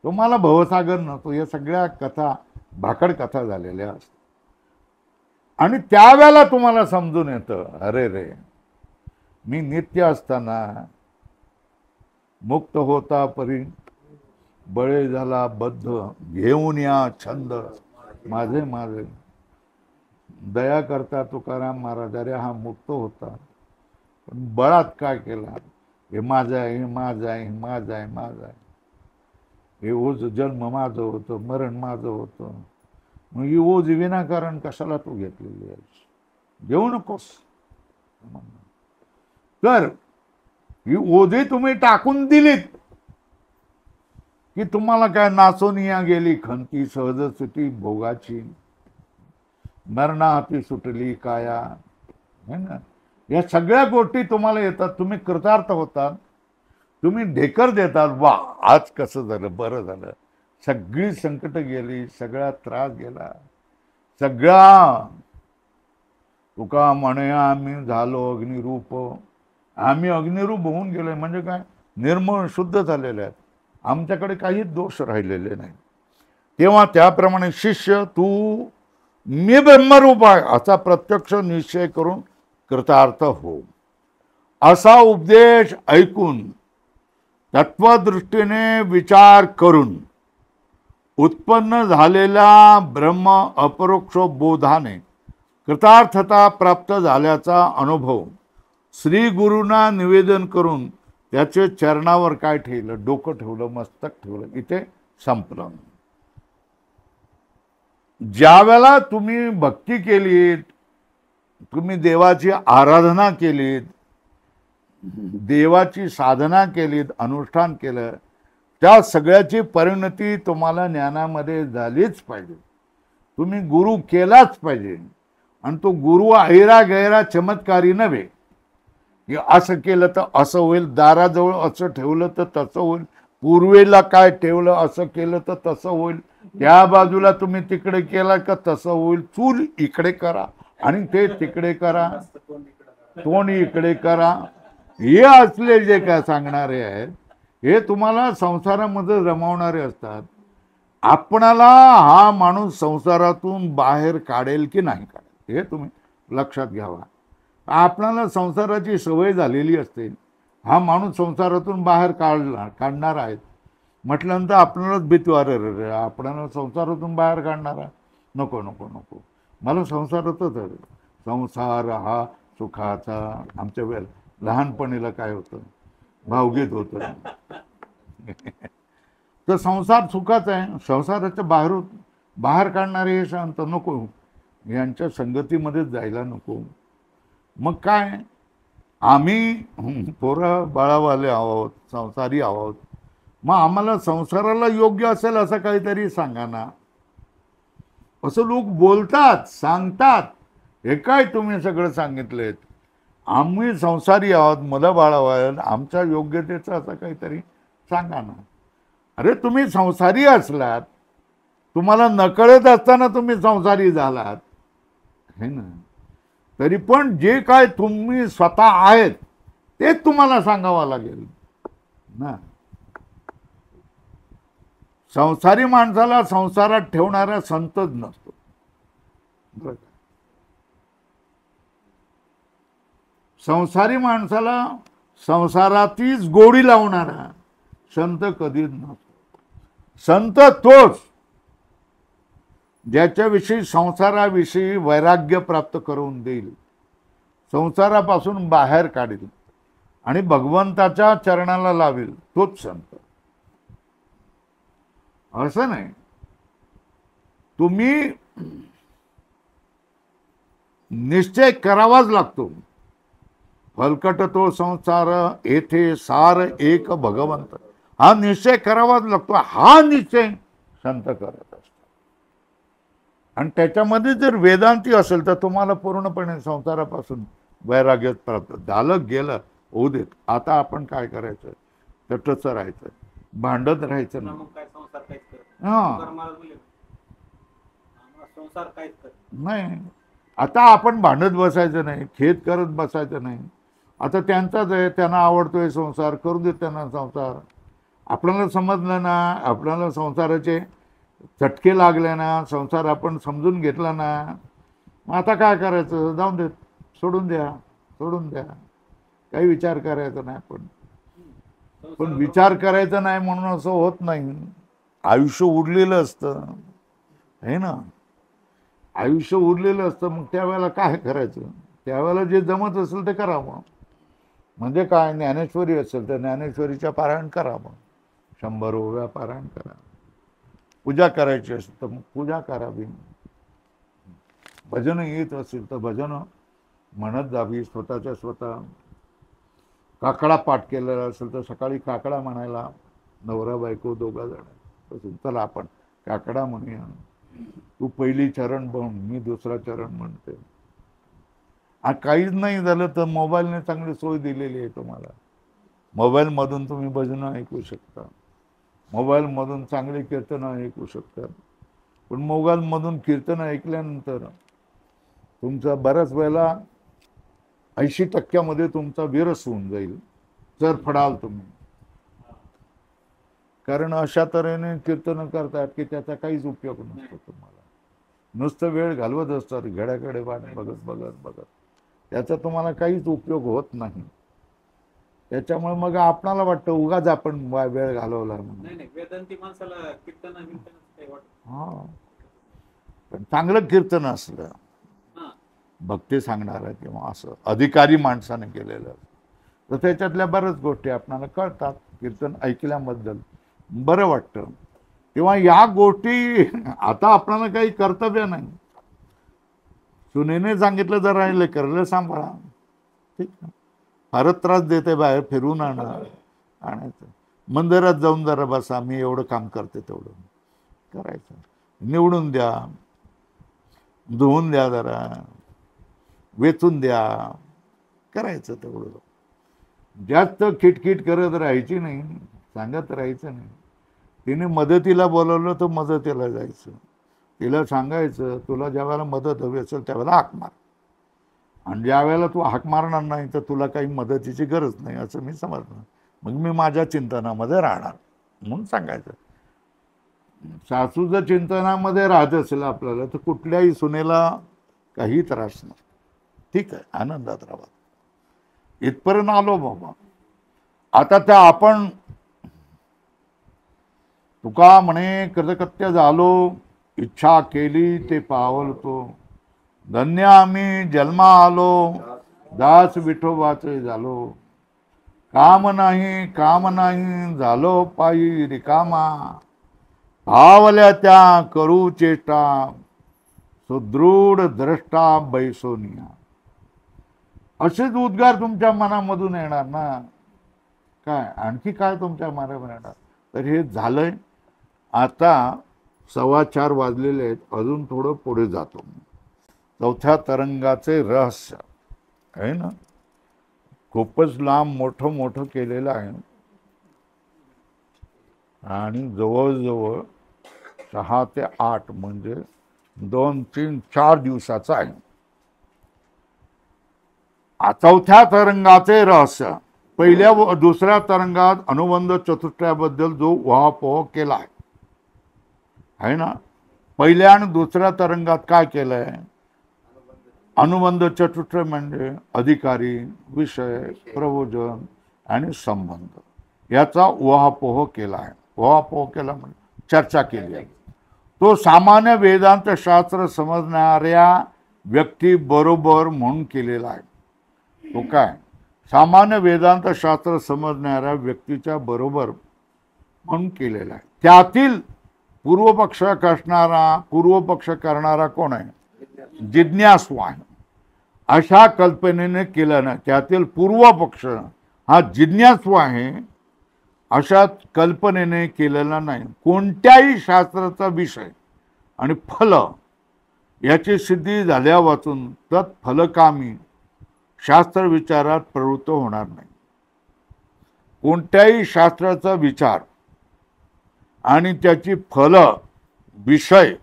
तुम्हाला भवसागर नसतो. या सगळ्या कथा भाकड कथा झालेल्या असतात. आणि त्यावेळेला तुम्हाला समजून येतं, अरे रे, मी नित्य असताना मुक्त होता परी बळे झाला बद्ध, घेऊन या छंद माझे माझे. दया करता तुकाराम महाराज, अरे हा मुक्त होता, पण बळात काय केला? हे माझं आहे, हे माझं आहे, हे माझं आहे, माझं आहे. हे ओझ जन्म माझं होतं, मरण माझं होतं. मग ही ओझ विनाकारण कशाला तू घेतलेली आहेस? घेऊ नकोस. तर ही ओझी तुम्ही टाकून दिलीत की तुम्हाला काय नाचून या गेली खंती, सहज सुटी भोगाची, मरणा हाती सुटली काया, है ना. या सगळ्या गोष्टी तुम्हाला येतात, तुम्ही कृतार्थ होतात, तुम्ही ढेकर देतात, वा आज कसं झालं, बरं झालं, सगळी संकट गेली, सगळा त्रास गेला, सगळा. तुका म्हणे आम्ही झालो अग्निरूप, आम्ही अग्निरूप होऊन गेलोय म्हणजे काय, निर्मळ शुद्ध झालेले आहेत, आमच्याकडे काही दोष राहिलेले नाही. तेव्हा त्याप्रमाणे शिष्य तू मी ब्रह्मरूप आहे असा प्रत्यक्ष निश्चय करून कृतार्थ हो. असा उपदेश ऐकून तत्वदृष्टीने विचार करून उत्पन्न झालेल्या ब्रह्म अपरोक्ष बोधाने कृतार्थता प्राप्त झाल्याचा अनुभव श्री गुरूंना निवेदन करून त्याचे चरणावर काय ठेवलं, डोकं ठेवलं, मस्तक ठेवलं, इथे संपलं. ज्यावेळेला तुम्ही भक्ती केलीत, तुम्ही देवाची आराधना केलीत, देवाची साधना केलीत, अनुष्ठान केलं, त्या सगळ्याची परिणती तुम्हाला ज्ञानामध्ये झालीच पाहिजे. तुम्ही गुरु केलाच पाहिजे. आणि तो गुरु ऐरा गैरा चमत्कारी नव्हे की असं केलं तर असं होईल, दाराजवळ असं ठेवलं तर तसं होईल, पूर्वेला काय ठेवलं असं केलं तर तसं होईल, त्या बाजूला तुम्ही तिकडे केला का तसं होईल, चूल इकडे करा आणि ते तिकडे करा, तोंड इकडे करा, हे असले जे काय सांगणारे आहेत हे तुम्हाला संसारामध्ये रमवणारे असतात. आपणाला हा माणूस संसारातून बाहेर काढेल की नाही काढेल हे तुम्ही लक्षात घ्यावा. आपणाला संसाराची सवय झालेली असते, हा माणूस संसारातून बाहेर काढणार आहे म्हटल्यानंतर आपणालाच भीती वाटते, आपणाला संसारातून बाहेर काढणारा नको नको नको, मला संसारातच आहे. संसार हा सुखाचा. आमच्या वेळेला लहानपणीला काय होतं, भावगीत होतं तर संसार सुखाचा आहे, संसाराच्या बाहेर काढणारे हे शांत नको, यांच्या संगतीमध्ये जायला नको. मग काय, आम्ही पोरं बाळावाले आहोत, संसारी आहोत, मग आम्हाला संसाराला योग्य असेल असं काहीतरी सांगा ना. असं लोक बोलतात, सांगतात, हे काय तुम्ही सगळं सांगितलेत, आम्ही संसारी आहोत, मुलं बाळावाल, आमच्या योग्यतेचं असं काहीतरी सांगा ना. अरे तुम्ही संसारी असलात, तुम्हाला नकळत असताना तुम्ही संसारी झालात हे ना, तरी पण जे काय तुम्ही स्वतः आहेत तेच तुम्हाला सांगावं लागेल ना. संसारी माणसाला संसारात ठेवणारा संतच नसतो. संसारी माणसाला संसारातीच गोडी लावणारा संत कधीच नसतो. संत तोच ज्याच्याविषयी संसाराविषयी वैराग्य प्राप्त करून देईल, संसारापासून बाहेर काढेल आणि भगवंताच्या चरणाला लावेल, तोच संत. असं नाही तुम्ही निश्चय करावाच लागतो. फलकट तो संसार येथे सार एक भगवंत, हा निश्चय करावाच लागतो. हा निश्चय संत करत असतो. आणि त्याच्यामध्ये जर वेदांती असेल तर तुम्हाला पूर्णपणे संसारापासून वैराग्य प्राप्त झालं. गेलं होऊ देत, आता आपण काय करायचं, तटस्थ राहायचं, भांडत राहायचं नाही. आता आपण भांडत बसायचं नाही, खेद करत बसायचं नाही. आता त्यांचाच आहे, त्यांना आवडतोय संसार, करू देत त्यांना संसार. आपल्याला समजलं ना, आपल्याला संसाराचे चटके लागले ना, संसार आपण समजून घेतला ना, मग आता काय करायचं, जाऊन देत, सोडून द्या, काही विचार करायचा नाही. पण विचार करायचा नाही म्हणून असं होत नाही. आयुष्य उरलेलं असतं है ना, आयुष्य उरलेलं असतं. मग त्यावेळेला काय करायचं, त्यावेळेला जे जमत असेल ते करावं. म्हणजे काय, ज्ञानेश्वरी असेल तर ज्ञानेश्वरीच्या पारायण करावं, 100 ओव्या पारायण करा. पूजा करायची असेल तर मग पूजा करावी. भजन येत असेल तर भजन म्हणत जावी स्वतःच्या स्वतः. काकडा पाठ केलेला असेल तर सकाळी काकडा म्हणायला, नवरा बायको दोघा जण, चला आपण काकडा म्हणूया, तू पहिली चरण म्हण, मी दुसरा चरण म्हणते. काहीच नाही झालं तर मोबाईलने चांगली सोय दिलेली आहे तुम्हाला, मोबाईलमधून तुम्ही भजनं ऐकू शकता. मोबाईलमधून चांगले कीर्तनं ऐकू शकतात, पण मोबाईलमधून कीर्तनं ऐकल्यानंतर तुमचा बऱ्याच वेळेला 80% तुमचा विरस होऊन जाईल जर फडाल तुम्ही. कारण अशा तऱ्हेने कीर्तन करतात की त्याचा काहीच उपयोग नसतो तुम्हाला. नुसतं वेळ घालवत असतात घड्याकडे बघत बघत बघत, त्याचा तुम्हाला काहीच उपयोग होत नाही. त्याच्यामुळे मग आपणाला वाटतं उगाच आपण वेळ घालवला म्हणून. हा, पण चांगलं कीर्तन असलं, भक्ती सांगणारं किंवा असं अधिकारी माणसाने केलेलं, तर त्याच्यातल्या बऱ्याच गोष्टी आपल्याला कळतात. कीर्तन ऐकल्याबद्दल बरं वाटतं. तेव्हा या गोष्टी आता आपल्याला काही कर्तव्य नाही. सुनेने सांगितलं जर राहिलं करलं सांभाळा, ठीक आहे. फारच त्रास देते बाहेर फिरून आणायचं, मंदिरात जाऊन जरा बसा, मी एवढं काम करते तेवढं करायचं. निवडून द्या, धुवून द्या, जरा वेचून द्या, करायचं तेवढं. जास्त किटकिट करत राहायची नाही, सांगत राहायचं नाही. तिने मदतीला बोलवलं तर मदतीला जायचं, तिला सांगायचं तुला ज्या वेळेला मदत हवी असेल त्यावेळेला हाक मार, आणि ज्या वेळेला तू हाक मारणार नाही तर तुला काही मदतीची गरज नाही असं मी समजलं, मग मी माझ्या चिंतनामध्ये राहणार म्हणून सांगायचं. सासू जर चिंतनामध्ये राहत असेल आपल्याला तर कुठल्याही सुनेला काही त्रास नाही, ठीक आहे, आनंदात राहा. इथपर्यंत आलो बाबा. आता त्या आपण तुका म्हणे कृतकृत्य झालो, इच्छा केली ते पावलतो, धन्य आम्ही जन्मा आलो, दास विठोबाचे झालो, काम नाही झालो पायी रिकामा, पावल्या त्या करू चेष्टा, सुदृढ द्रष्टा बैसोनिया. असेच उद्गार तुमच्या मनामधून येणार ना, काय आणखी काय तुमच्या मनामध्ये येणार. तर हे झालंय. आता 4:15 वाजलेले आहेत, अजून थोडं पुढे जातो. चौथ्या तरंगाचे रहस्य आहे ना, खूपच लांब मोठं केलेलं आहे आणि जवळजवळ 6 ते 8 म्हणजे 2, 3, 4 दिवसाचं आहे. चौथ्या तरंगाचे रहस्य. पहिल्या व दुसऱ्या तरंगात अनुबंध चतुष्टयाबद्दल जो उहापोह केला आहे ना, पहिल्या आणि दुसऱ्या तरंगात काय केलंय, अनुबंध चतुष्टय म्हणजे अधिकारी, विषय, प्रयोजन आणि संबंध याचा उहापोह केला आहे. उहापोह केला म्हणजे चर्चा केली आहे. तो सामान्य वेदांत शास्त्र समजणाऱ्या व्यक्ती बरोबर म्हणून केलेला आहे. तो काय, सामान्य वेदांत शास्त्र समजणाऱ्या व्यक्तीच्या बरोबर म्हणून केलेला आहे. त्यातील पूर्वपक्ष करणारा कोण आहे, जिज्ञासू आहे. अशा कल्पनेने केलं ना, त्यातील पूर्वपक्ष हा जिज्ञासू आहे अशा कल्पनेने केलेला नाही. कोणत्याही शास्त्राचा विषय आणि फल याची सिद्धी झाल्या वाचून तत्फलकामी शास्त्र विचारात प्रवृत्त होणार नाही. कोणत्याही शास्त्राचा विचार आणि त्याची फल, विषय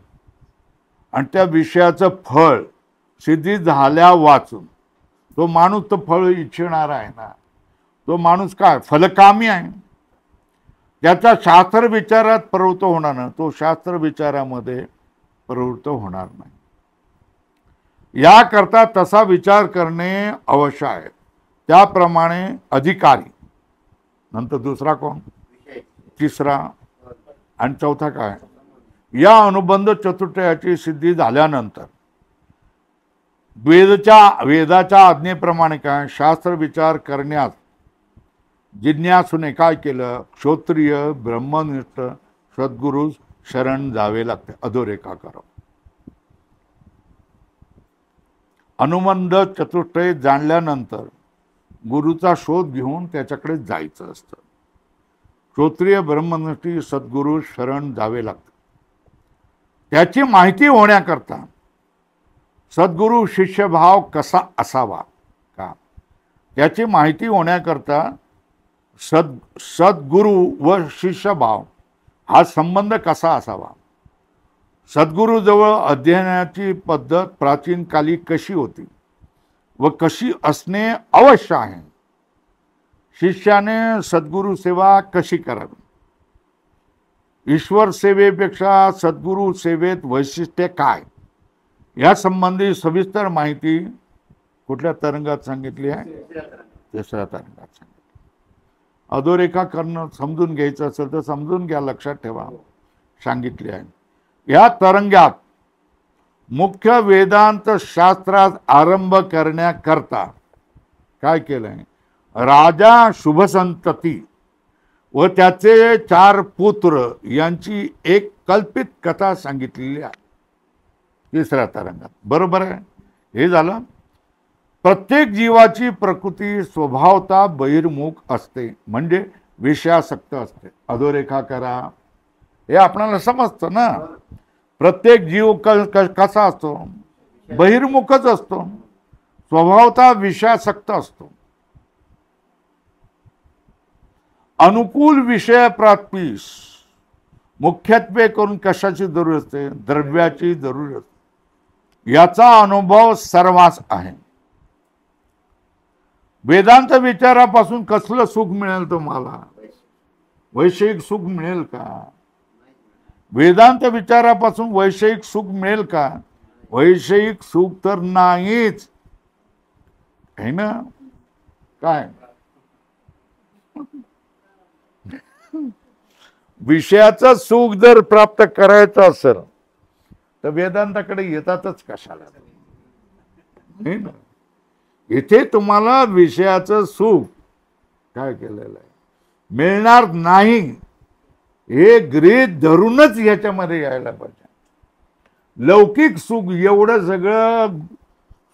आणि त्या विषयाचं फळ सिद्धी झाल्या वाचून तो माणूस तो फळ इच्छिणार आहे ना, तो माणूस काय फलकामी आहे. त्याचा शास्त्र विचारात प्रवृत्त होणार नाही, तो शास्त्र विचारामध्ये प्रवृत्त होणार नाही. याकरता तसा विचार करणे अवश्य आहे. त्याप्रमाणे अधिकारी, नंतर दुसरा कोण, तिसरा आणि चौथा काय, या अनुबंध चतुष्टयाची सिद्धी झाल्यानंतर वेदाच्या आज्ञेप्रमाणे काय शास्त्र विचार करण्यास जिज्ञासूने काय केलं, क्षोत्रिय ब्रह्मनिष्ठ सद्गुरू शरण जावे लागते, अधोरेखा करावं. अनुबंध चतुष्टय जाणल्यानंतर गुरुचा शोध घेऊन त्याच्याकडे जायचं असतं. क्षोत्रिय ब्रह्मनिष्ठी सद्गुरू शरण जावे लागते. त्याची माहिती होण्याकरता सद्गुरू शिष्यभाव कसा असावा का, त्याची माहिती होण्याकरता सद्गुरू व शिष्यभाव हा संबंध कसा असावा, सद्गुरूजवळ अध्ययनाची पद्धत प्राचीन काली कशी होती व कशी असणे आवश्यक आहे, शिष्याने सद्गुरू सेवा कशी करावी, ईश्वर सेवेपेक्षा सद्गुरू सेवेत वैशिष्ट्य काय, या संबंधी सविस्तर माहिती कुठल्या तरंगात सांगितली आहे? तिसऱ्या तरंगात सांगितली. अधोरेखा करणं समजून घ्यायचं असेल तर समजून घ्या, लक्षात ठेवा, सांगितले आहे. या तरंगात मुख्य वेदांत शास्त्रात आरंभ करण्याकरता काय केलंय, राजा शुभसंतती व त्याचे 4 पुत्र यांची एक कल्पित कथा सांगितलेली आहे तिसऱ्या तरंगात. बरोबर आहे. हे झालं. प्रत्येक जीवाची प्रकृती स्वभावता बहिर्मुख असते, म्हणजे विषयासक्त असते. अधोरेखा करा, हे आपल्याला समजतं ना. प्रत्येक जीव कसा असतो? बहिर्मुखच असतो, स्वभावता विषयासक्त असतो. अनुकूल विषय प्राप्तीस मुख्यत्वे करून कशाची जरूर असते? द्रव्याची जरूर असते. याचा अनुभव सर्वांस आहे. वेदांत विचारापासून कसलं सुख मिळेल तुम्हाला? वैषयिक सुख मिळेल का? वेदांत विचारापासून वैषयिक सुख मिळेल का? वैषयिक सुख तर नाहीच आहे ना. काय विषयाचं सुख जर प्राप्त करायचं असेल तर वेदांताकडे येतातच कशाला? इथे तुम्हाला विषयाचं सुख काय केलेलं आहे मिळणार नाही हे गृहीत धरूनच याच्यामध्ये यायला पाहिजे. लौकिक सुख एवढं सगळं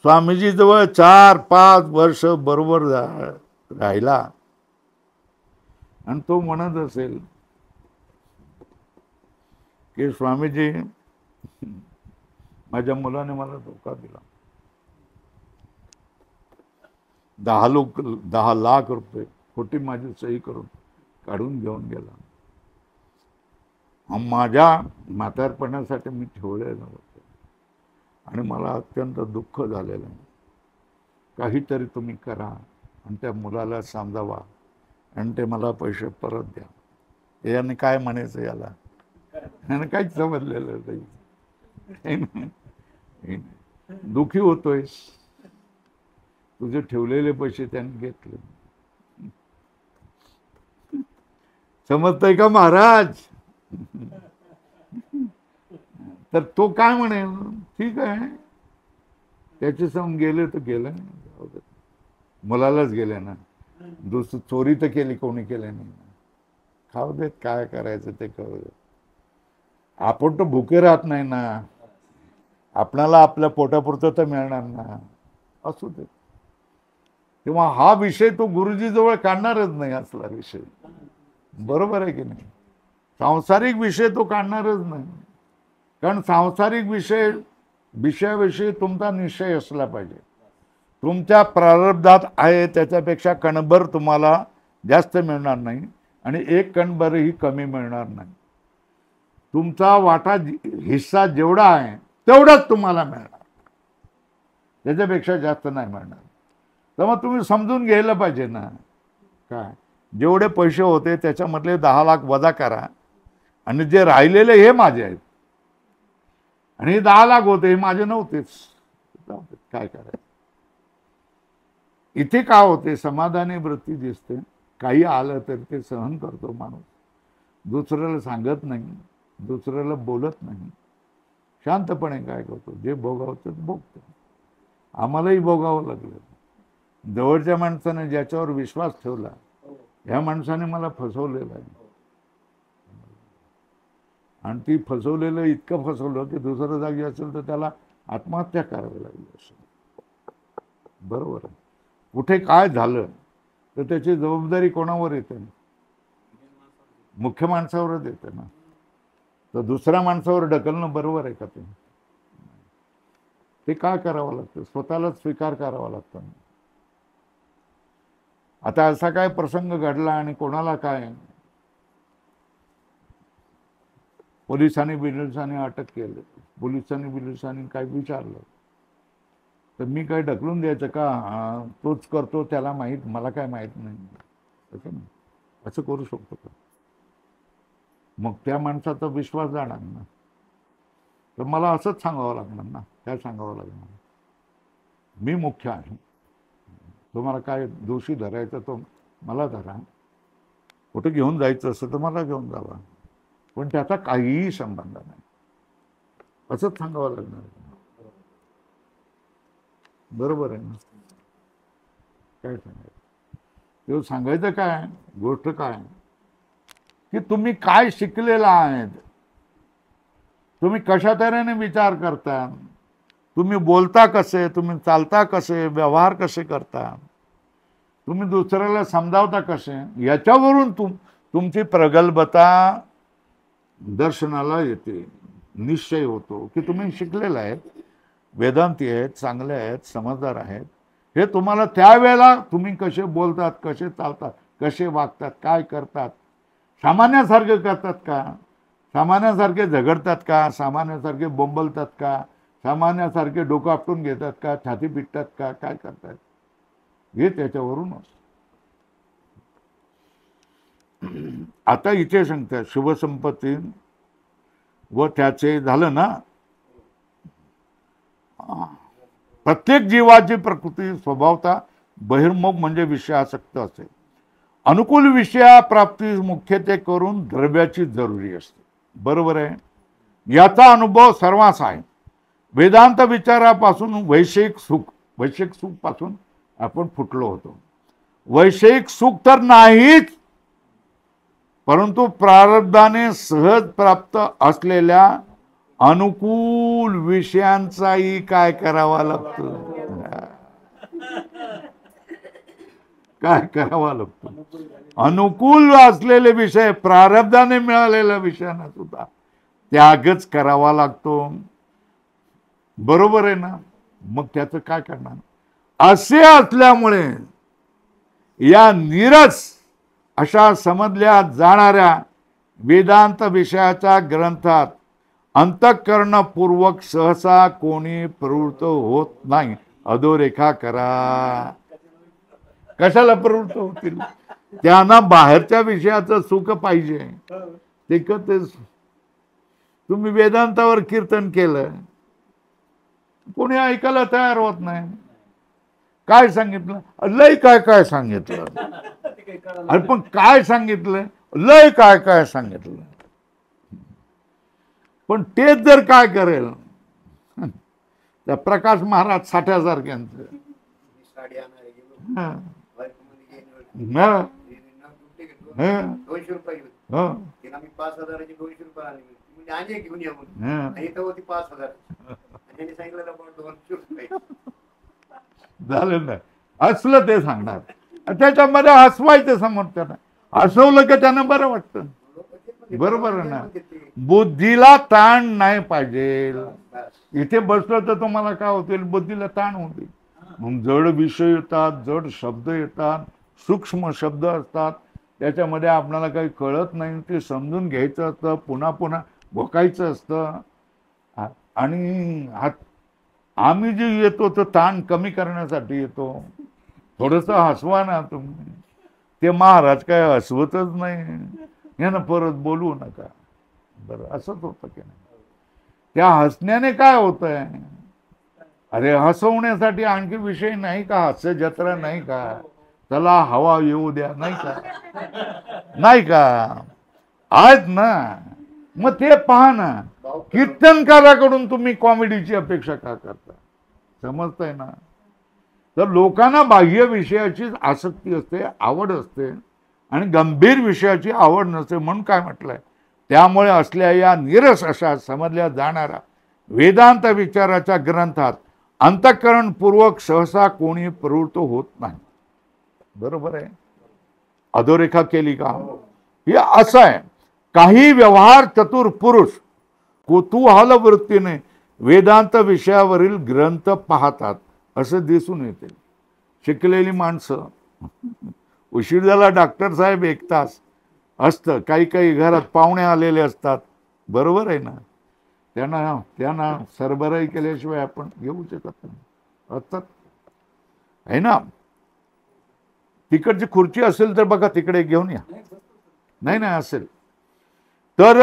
स्वामीजी जवळ 4-5 वर्ष बरोबर राहिला आणि तो म्हणत असेल की स्वामीजी माझ्या मुलाने मला धोका दिला, 10 लाख रुपये खोटी माझी सही करून काढून घेऊन गेला. माझ्या म्हातारपणासाठी मी ठेवलेलं होतं आणि मला अत्यंत दुःख झालेलं आहे. काहीतरी तुम्ही करा आणि त्या मुलाला समजावा आणि ते मला पैसे परत द्या. याने काय म्हणायचं याला? याने काहीच समजलेलं नाही. दुखी होतोयस, तुझे ठेवलेले पैसे त्यांनी घेतले. समजतंय का महाराज? तर तो काय म्हणेल, ठीक आहे त्याचे सम गेले तर गेलं, मुलालाच गेले ना, दुसरी चोरी तर केली कोणी केली नाही. खाऊ देत, काय करायचं ते करू देत. आपण तर भुके राहत नाही ना, आपणाला आपल्या पोटापुरतं तर मिळणार ना, असू देत. तेव्हा हा विषय तो गुरुजी जवळ काढणारच नाही असला विषय. बरोबर आहे की नाही? सांसारिक विषय तो काढणारच नाही, कारण सांसारिक विषयाविषयी तुमचा निश्चय असला पाहिजे. तुमच्या प्रारब्धात आहे त्याच्यापेक्षा कणभर तुम्हाला जास्त मिळणार नाही आणि 1 कणभरही कमी मिळणार नाही. तुमचा वाटा हिस्सा जेवढा आहे तेवढाच तुम्हाला मिळणार, त्याच्यापेक्षा जास्त नाही मिळणार. तर मग तुम्ही समजून घ्यायला पाहिजे ना, काय जेवढे पैसे होते त्याच्यामधले 10 लाख वजा करा आणि जे राहिलेले हे माझे आहेत आणि हे 10 लाख होते हे माझे नव्हतेच. काय करायचं? इथे काय होते, समाधानी वृत्ती दिसते. काही आलं तर ते सहन करतो माणूस, दुसऱ्याला सांगत नाही, दुसऱ्याला बोलत नाही, शांतपणे काय करतो, जे भोगावतं ते भोगतो. आम्हालाही भोगावं लागलं. जवळच्या माणसाने ज्याच्यावर विश्वास ठेवला ह्या माणसाने मला फसवलेलं आहे आणि ती फसवलेलं इतकं फसवलं की दुसऱ्या जागी असेल तर त्याला आत्महत्या करावी लागली असेल. बरोबर आहे. कुठे काय झालं तर त्याची जबाबदारी कोणावर येते? मुख्य माणसावरच येते ना. तर दुसऱ्या माणसावर ढकलणं बरोबर आहे का? ते काय करावं लागतं? स्वतःलाच स्वीकार करावा लागतो. आता असा काय प्रसंग घडला आणि कोणाला काय पोलिसांनी अटक केलं, पोलिसांनी काय विचारलं तर मी काय ढकलून द्यायचं का, तोच करतो त्याला माहीत, मला काय माहीत नाही, असं नाही, असं करू शकतो का? मग त्या माणसाचा विश्वास जाणार ना. तर मला असंच सांगावं लागणार ना, काय सांगावं लागणार, मी मुख्य आहे, तुम्हाला काय दोषी धरायचा तो मला धरा, कुठे घेऊन जायचं असं तर मला घेऊन जावा, पण त्याचा काहीही संबंध नाही, असंच सांगावं लागणार. बरोबर आहे ना? काय सांगायचं ते सांगायचं काय गोष्ट काय की तुम्ही काय शिकलेला आहेत, तुम्ही कशा तऱ्हेने विचार करता, तुम्ही बोलता कसे, तुम्ही चालता कसे, व्यवहार कसे करता, तुम्ही दुसऱ्याला समजावता कसे, याच्यावरून तुमची प्रगल्भता दर्शनाला येते, निश्चय होतो की तुम्ही शिकलेला आहेत, वेदांती आहेत, चांगले आहेत, समजदार आहेत. हे तुम्हाला त्यावेळेला तुम्ही कसे बोलतात, कसे चालतात, कसे वागतात, काय करतात, सामान्यासारखे करतात का, सामान्यासारखे झगडतात का, सामान्यासारखे बोंबलतात का, सामान्यासारखे डोकं आपटून घेतात का, छाती पिटतात का, काय करतात, हे त्याच्यावरूनच. आता इथे सांगतात शुभसंपत्ती व त्याचे झालं ना, प्रत्येक जीवाची प्रकृती स्वभावता बहिर्मुख म्हणजे विषयासक्त असेल. अनुकूल विषयाप्राप्ती मुख्यत्वे करून द्रव्याची जरुरी असते. बरोबर आहे, याचा अनुभव सर्वांस आहे. वेदांत विचारापासून वैषयिक सुख पासून आपण फुटलो होतो. वैषयिक सुख तर नाहीच, परंतु प्रारब्धाने सहज प्राप्त असलेल्या अनुकूल विषयांचाही काय करावा लागतो, काय करावा लागतो, अनुकूल असलेले विषय, प्रारब्धाने मिळालेल्या विषयांना सुद्धा त्यागच करावा लागतो. बरोबर आहे ना? मग त्याचं काय करणार? असे असल्यामुळे या नीरस अशा समजल्या जाणाऱ्या वेदांत विषयाच्या ग्रंथात अंतःकरणपूर्वक सहसा कोणी प्रवृत्त होत नाही. अधोरेखा करा. कशाला प्रवृत्त होतील? त्यांना बाहेरच्या विषयाचं सुख पाहिजे. ते तुम्ही वेदांतावर कीर्तन केलं, कोणी ऐकायला तयार होत नाही. काय सांगितलं? लय काय काय सांगितलं. अरे पण काय सांगितलं? लय काय काय सांगितलं. पण तेच जर काय करेल त्या प्रकाश महाराज साठ्यासारख्यांचं, झालं ना, हसलं ते सांगणार. त्याच्यामध्ये हसवायचं समोरच्यानं, हसवलं की त्यानं बरं वाटतं. बरोबर आहे ना? बुद्धीला ताण नाही पाहिजे. इथे बसलं तर तुम्हाला काय होतील, बुद्धीला ताण होतील. मग जड विषय येतात, जड शब्द येतात, सूक्ष्म शब्द असतात, त्याच्यामध्ये आपल्याला काही कळत नाही, ते समजून घ्यायचं असतं, पुन्हा पुन्हा भोकायचं असतं. आणि आम्ही जे येतो तो ताण कमी करण्यासाठी येतो. थोडंसं हसवा ना तुम्ही. ते महाराज काय हसवतच नाही, यानं परत बोलवू नका. बरं, असंच होतं की नाही? त्या हसण्याने काय होतंय? अरे हसवण्यासाठी आणखी विषय नाही का? हास्य जत्रा नाही का? चला हवा येऊ द्या नाही का? नाही का? आहेत ना. मग ते पहा ना, कीर्तनकाराकडून तुम्ही कॉमेडीची अपेक्षा का करता? समजताय ना? तर लोकांना बाह्य विषयाची आसक्ती असते, आवड असते, आणि गंभीर विषयाची आवड नसते. म्हणून काय म्हटलंय, त्यामुळे असल्या या नीरस अशा समजल्या जाणाऱ्या वेदांत विचाराच्या ग्रंथात अंतःकरणपूर्वक सहसा कोणी प्रवृत्त होत नाही. बरोबर आहे? अधोरेखा केली का? हे असं आहे, काही व्यवहार चतुर पुरुष कुतूहल वृत्तीने वेदांत विषयावरील ग्रंथ पाहतात असं दिसून येते. शिकलेली माणसं, उशीर झाला डॉक्टर साहेब 1 तास असतं, काही काही घरात पाहुणे आलेले असतात, बरोबर आहे ना. त्यांना सरबराही केल्याशिवाय आपण घेऊ शकत नाही असतात आहे ना. तिकडची खुर्ची असेल तर बघा तिकडे घेऊन या. नाही असेल तर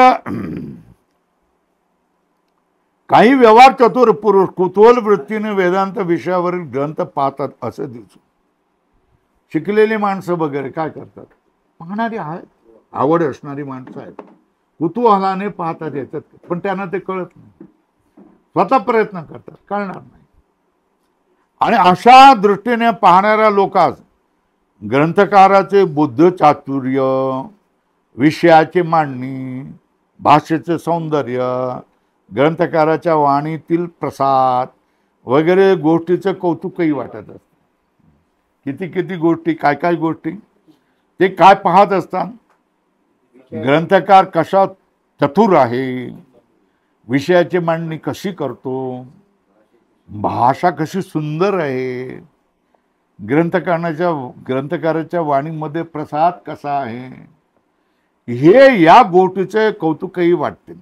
काही व्यवहार चतुर पुरुष कुतूहल वृत्तीने वेदांत विषयावरील ग्रंथ पाहतात असे दिसू. शिकलेली माणसं वगैरे काय करतात, पाहणारी आहेत, आवड असणारी माणसं आहेत, कुतूहलाने पाहतात येतात, पण त्यांना ते कळत नाही. स्वतः प्रयत्न करतात, कळणार नाही. आणि अशा दृष्टीने पाहणाऱ्या लोकांस ग्रंथकाराचे बुद्ध चातुर्य, विषयाची मांडणी, भाषेचे सौंदर्य, ग्रंथकाराच्या वाणीतील प्रसाद वगैरे गोष्टीचं कौतुकही वाटत असतं. किती गोष्टी, काय गोष्टी ते काय पाहत असतात. ग्रंथकार कशा चतुर आहे, विषयाची मांडणी कशी करतो, भाषा कशी सुंदर आहे, ग्रंथकाराच्या वाणीमध्ये प्रसाद कसा आहे, हे या गोष्टीचे कौतुकही वाटते.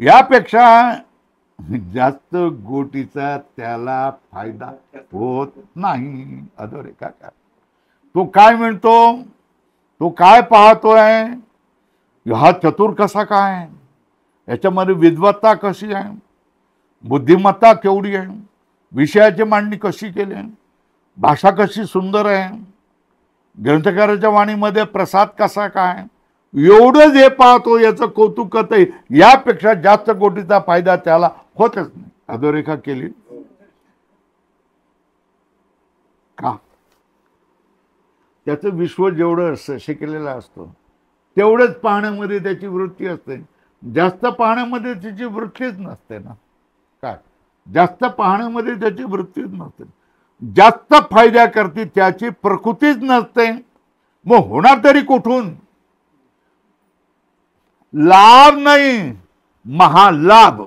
यापेक्षा जास्त गोष्टीचा त्याला फायदा होत नाही. अधोरेखा काय, तो काय म्हणतो, तो काय पाहतोय, हा चतुर कसा काय, याच्यामध्ये विद्वत्ता कशी आहे, बुद्धिमत्ता केवढी आहे, विषयाची मांडणी कशी केली, भाषा कशी सुंदर आहे, ग्रंथकाराच्या वाणीमध्ये प्रसाद कसा काय, एवढं जे पाहतो याचं कौतुक करते. यापेक्षा जास्त गोष्टीचा फायदा त्याला होतच नाही. अधोरेखा केली का, त्याचं विश्व जेवढं असतं, शिकलेलं असतं, तेवढंच पाहण्यामध्ये त्याची वृत्ती असते. जास्त पाहण्यामध्ये त्याची वृत्तीच नसते ना. काय, जास्त पाहण्यामध्ये त्याची वृत्तीच नसते. जास्त फायद्या करते त्याची प्रकृतीच नसते. मग होणार तरी कुठून. लाभ नाही, महालाभ.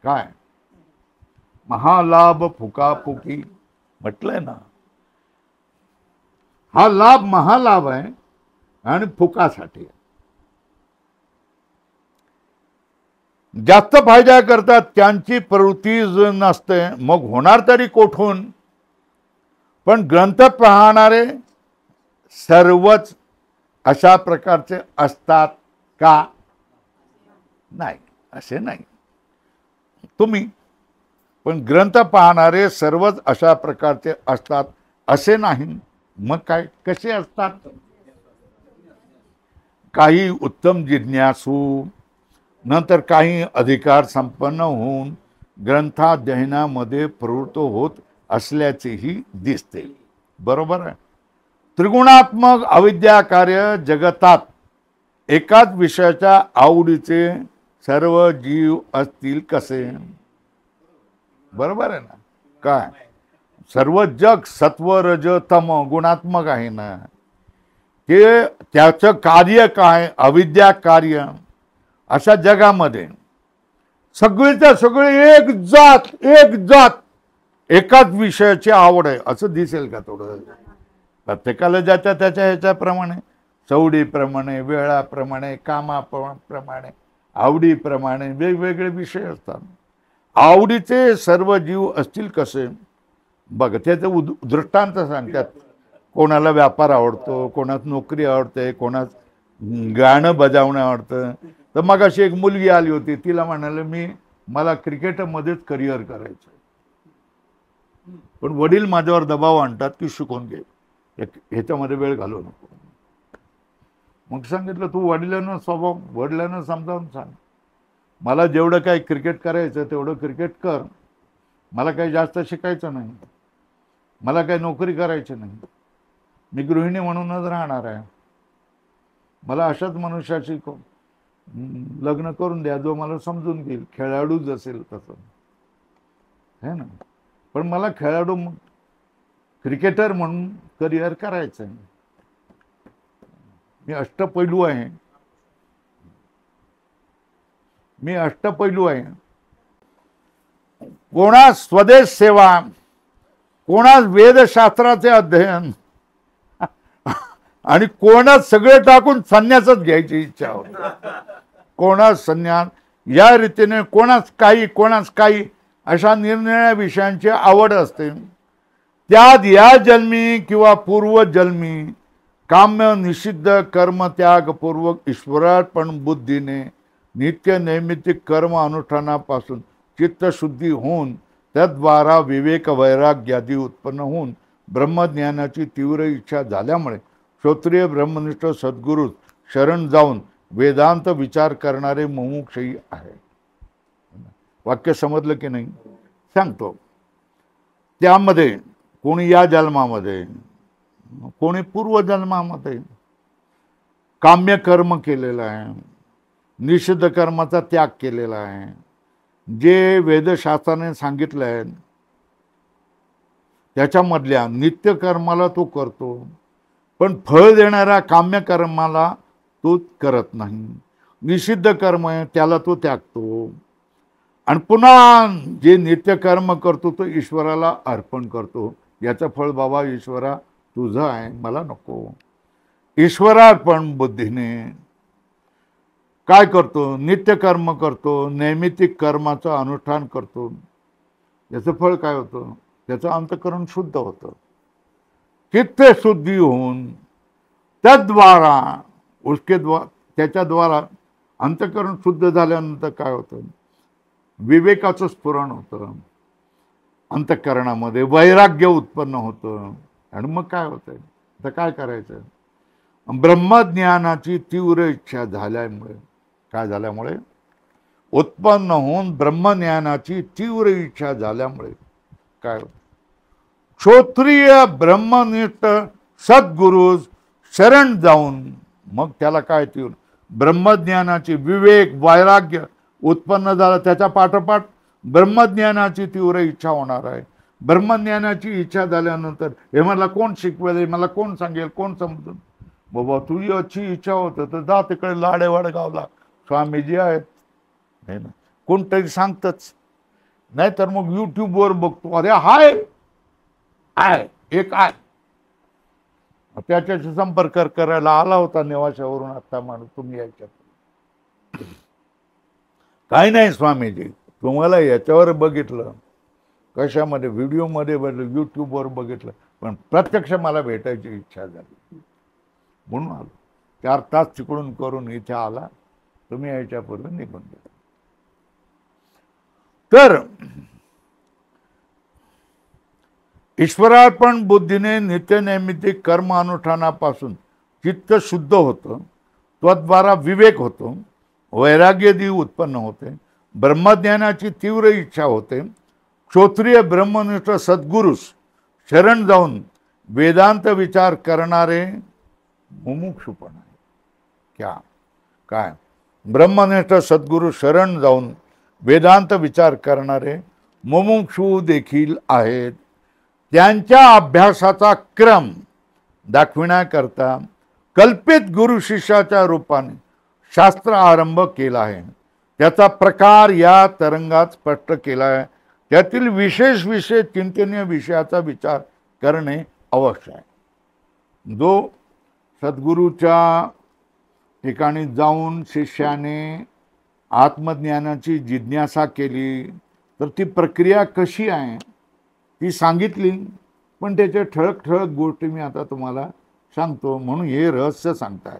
काय, महालाभ फुकाफुकी म्हटलंय ना. हा लाभ महालाभ आहे आणि फुकासाठी. जास्त फायदा करतात त्यांची प्रवृत्ती नसते. मग होणार तरी कोठून. पण ग्रंथ पाहणारे सर्वच अशा प्रकारचे असतात का, नाही, असे नाही. तुम्ही पण ग्रंथ पाहणारे सर्वच अशा प्रकारचे असतात असे नाही. मग काय, कसे असतात. काही उत्तम जिज्ञासू, नंतर काही अधिकार संपन्न होऊन ग्रंथाध्ययनामध्ये प्रवृत्त होत असल्याचेही दिसते. बरोबर आहे. त्रिगुणात्मक अविद्या कार्य जगतात एकाच विषयाच्या आवडीचे सर्व जीव असतील कसे. बरोबर आहे ना. काय, सर्व जग सत्व रज तम गुणात्मक आहे ना. ते त्याचं कार्य काय, अविद्या कार्य. अशा जगामध्ये सगळीच्या सगळी एक जात एकाच विषयाची आवड आहे असं दिसेल का. थोडं प्रत्येकाला ज्याच्या त्याच्या ह्याच्याप्रमाणे, सवडीप्रमाणे, वेळाप्रमाणे, कामाप्रमाणे, आवडीप्रमाणे वेगवेगळे विषय असतात. आवडीचे सर्व जीव असतील कसे. बघ, त्याचं दृष्टांत सांगतात. कोणाला व्यापार आवडतो, कोणाच नोकरी आवडते, कोणाच गाणं बजावणं आवडतं. तर मग अशी एक मुलगी आली होती, तिला म्हणाले मला क्रिकेटमध्येच करिअर करायचं, पण वडील माझ्यावर दबाव आणतात की शिकून घे, ह्याच्यामध्ये वेळ घालवू नको. मग सांगितलं तू वडिलांना समजावून सांग, मला जेवढं काही क्रिकेट करायचं तेवढं क्रिकेट कर, मला काही जास्त शिकायचं नाही, मला काही नोकरी करायची नाही, मी गृहिणी म्हणूनच राहणार आहे, मला अशाच मनुष्याशी लग्न करून द्या जो मला समजून घेईल, खेळाडूच असेल तसं है ना. पण मला खेळाडू क्रिकेटर म्हणून करिअर करायचं आहे. मी अष्टपैलू आहे. कोणास स्वदेश सेवा, कोणास वेदशास्त्राचे अध्ययन आणि कोणास सगळे टाकून संन्यासच घ्यायची इच्छा होती. कोणास संन्यास, या रीतीने कोणास काही अशा निरनिराळ्या विषयांची आवड असते. त्यात या जन्मी किंवा पूर्वजन्मी काम्य निषिद्ध कर्म त्यागपूर्वक ईश्वरार्पण बुद्धीने नित्य नैमित्तिक कर्म अनुष्ठानापासून चित्तशुद्धी होऊन तद्वारा विवेक वैराग्यादी उत्पन्न होऊन ब्रह्मज्ञानाची तीव्र इच्छा झाल्यामुळे श्रोत्रिय ब्रह्मनिष्ठ सद्गुरू शरण जाऊन वेदांत विचार करणारे मुमुक्षही आहे. वाक्य समजलं की नाही सांगतो. त्यामध्ये कोणी या जन्मामध्ये, कोणी पूर्वजन्मामध्ये काम्य कर्म केलेलं आहे, निषिद्ध कर्माचा त्याग केलेला आहे, जे वेदशास्त्राने सांगितलं आहे त्याच्यामधल्या नित्य कर्माला तो करतो, पण फळ देणाऱ्या काम्य कर्माला तो करत नाही. निषिद्ध कर्म आहे त्याला तो त्यागतो आणि पुन्हा जे नित्य कर्म करतो तो ईश्वराला अर्पण करतो. याचं फळ बाबा ईश्वरा तुझं आहे, मला नको. ईश्वरार्पण बुद्धीने काय करतो? नित्य कर्म करतो, नैमित्तिक कर्माचं अनुष्ठान करतो. याचं फळ काय होतं? त्याचं अंतःकरण शुद्ध होतं. चित्त शुद्धी होऊन तद्वारा त्याच्याद्वारा अंतःकरण शुद्ध झाल्यानंतर काय होतं? विवेकाचं स्फुरण होतं, अंतःकरणामध्ये वैराग्य उत्पन्न होतं. आणि मग काय होतंय? आता काय करायचं? ब्रह्मज्ञानाची तीव्र इच्छा झाल्यामुळे, काय झाल्यामुळे? उत्पन्न होऊन ब्रह्मज्ञानाची तीव्र इच्छा झाल्यामुळे काय होतं? क्षोत्रिय ब्रह्मनिष्ठ सद्गुरू शरण जाऊन मग त्याला काय तीव्र ब्रह्मज्ञानाची विवेक वैराग्य उत्पन्न झालं. त्याच्या पाठोपाठ ब्रह्मज्ञानाची तीव्र इच्छा होणार आहे. ब्रह्मज्ञानाची इच्छा झाल्यानंतर हे मला कोण शिकवेल, मला कोण सांगेल, कोण समजून? बाबा तुझी अच्छी इच्छा होतं तर जा तिकडे लाडेवाड गावला स्वामीजी आहेत, नाही ना, कोणतरी सांगतच. नाहीतर मग यूट्यूबवर बघतो, अरे हाय एक आहे, त्याच्याशी संपर्क करायला आला होता नेवाशावरून आता माणूस, तुम्ही यायच्यात. काही नाही स्वामीजी, तुम्हाला याच्यावर बघितलं, कशामध्ये, व्हिडिओमध्ये बघितलं, यूट्यूबवर बघितलं, पण प्रत्यक्ष मला भेटायची इच्छा झाली म्हणून आलो. 4 तास तिकडून करून इथे आला, तुम्ही यायच्यापूर्वी निघून गेला. तर ईश्वरार्पण बुद्धीने नित्यनैमित्तिक कर्म अनुष्ठानापासून चित्त शुद्ध होतं, त्वद्वारा विवेक होतो, वैराग्यदी उत्पन्न होते, ब्रह्मज्ञानाची तीव्र इच्छा होते, क्षोत्रिय ब्रह्मनिष्ठ सद्गुरूस शरण जाऊन वेदांत विचार करणारे मुमुक्षुपण आहे. काय ब्रह्मनिष्ठ सद्गुरू शरण जाऊन वेदांत विचार करणारे मुमुक्षु देखील आहेत. त्यांच्या अभ्यासाचा क्रम दाखविण्याकरता कल्पित गुरु शिष्याच्या रूपाने शास्त्र आरंभ केला आहे. त्याचा प्रकार या तरंगात स्पष्ट केला आहे. त्यातील विशेष चिंतनीय विषयाचा विचार करणे आवश्यक आहे. जो सद्गुरूच्या ठिकाणी जाऊन शिष्याने आत्मज्ञानाची जिज्ञासा केली तर ती प्रक्रिया कशी आहे ती सांगितली, पण त्याच्या ठळक गोष्टी मी आता तुम्हाला सांगतो, म्हणून हे रहस्य सांगताय.